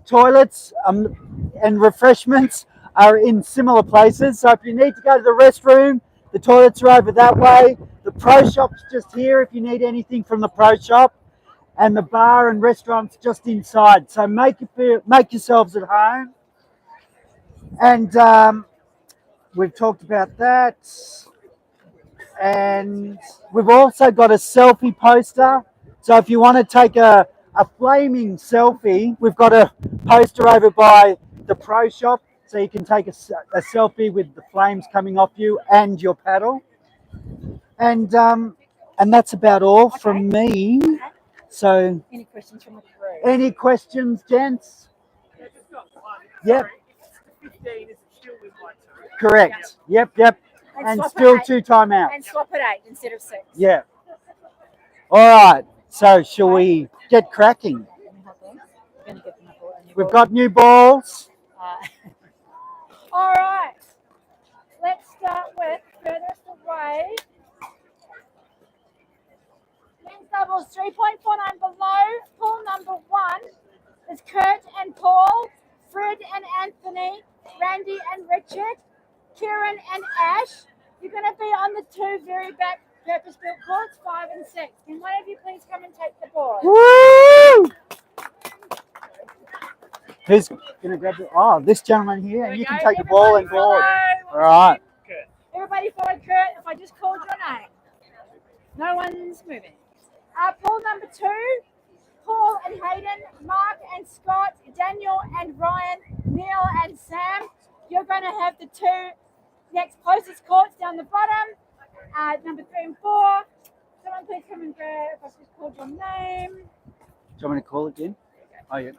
Toilets and refreshments are in similar places. So if you need to go to the restroom, the toilets are over that way. The pro shop's just here if you need anything from the pro shop. And the bar and restaurant's just inside. So make yourselves at home. And we've talked about that. And we've also got a selfie poster. So if you want to take a flaming selfie, we've got a poster over by the pro shop. So you can take a selfie with the flames coming off you and your paddle. And that's about all from me. So Any questions from the crew? any questions, gents? Yep, 15 is still with my two. correct. Yep. And swap still at 2 timeouts. And swap at 8 instead of 6. Yeah. All right. So, shall we get cracking? Gonna get them up and We've got new balls. All right. Let's start with furthest away. Men's doubles 3.49 below. Pool number 1 is Kurt and Paul, Fred and Anthony, Randy and Richard, Kieran and Ash. You're going to be on the 2 very back purpose-built courts, 5 and 6. Can one of you please come and take the ball? Woo! Who's going to grab the... Oh, this gentleman here. And you can take the ball and board. All right. Everybody follow Kurt if I just called your name. No one's moving. Pool number 2, Paul and Hayden, Mark and Scott, Daniel and Ryan, Neil and Sam. You're going to have the 2 next closest courts down the bottom. Number 3 and 4. Someone please come and grab if I just called your name. Do you want me to call it again? Oh, yeah.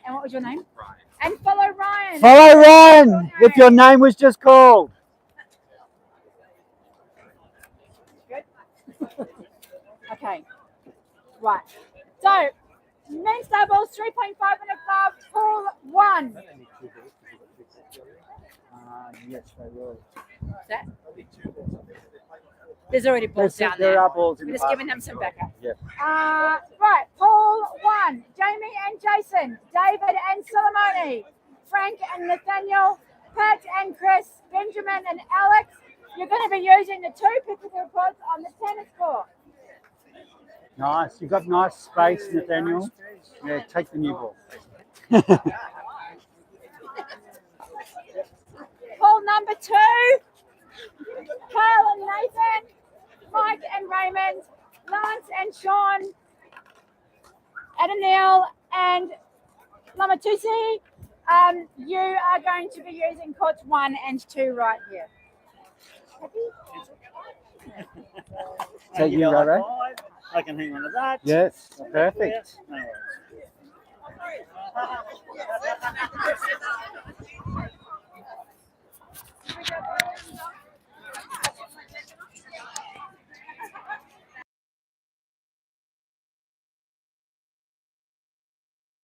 And what was your name? Ryan. And follow Ryan. Follow Ryan if your name was just called. Good. Okay. Right. So, men's doubles 3.5 and above, pool 1. Yes, they will. What's that? There's already balls down There there. are balls in We're the just giving basket. them some backup. Yeah. Right, pool 1. Jamie and Jason, David and Solomoni, Frank and Nathaniel, Pat and Chris, Benjamin and Alex. You're going to be using the 2 pickleball pods on the tennis court. Nice. You've got nice space, Nathaniel. Yeah, take the new ball. Pool number 2, Carl and Nathan, Mike and Raymond, Lance and Sean, Adanil and Lamatusi. You are going to be using courts 1 and 2 right here. Take you, Robo. I can hang on to that. Yes, perfect. No worries.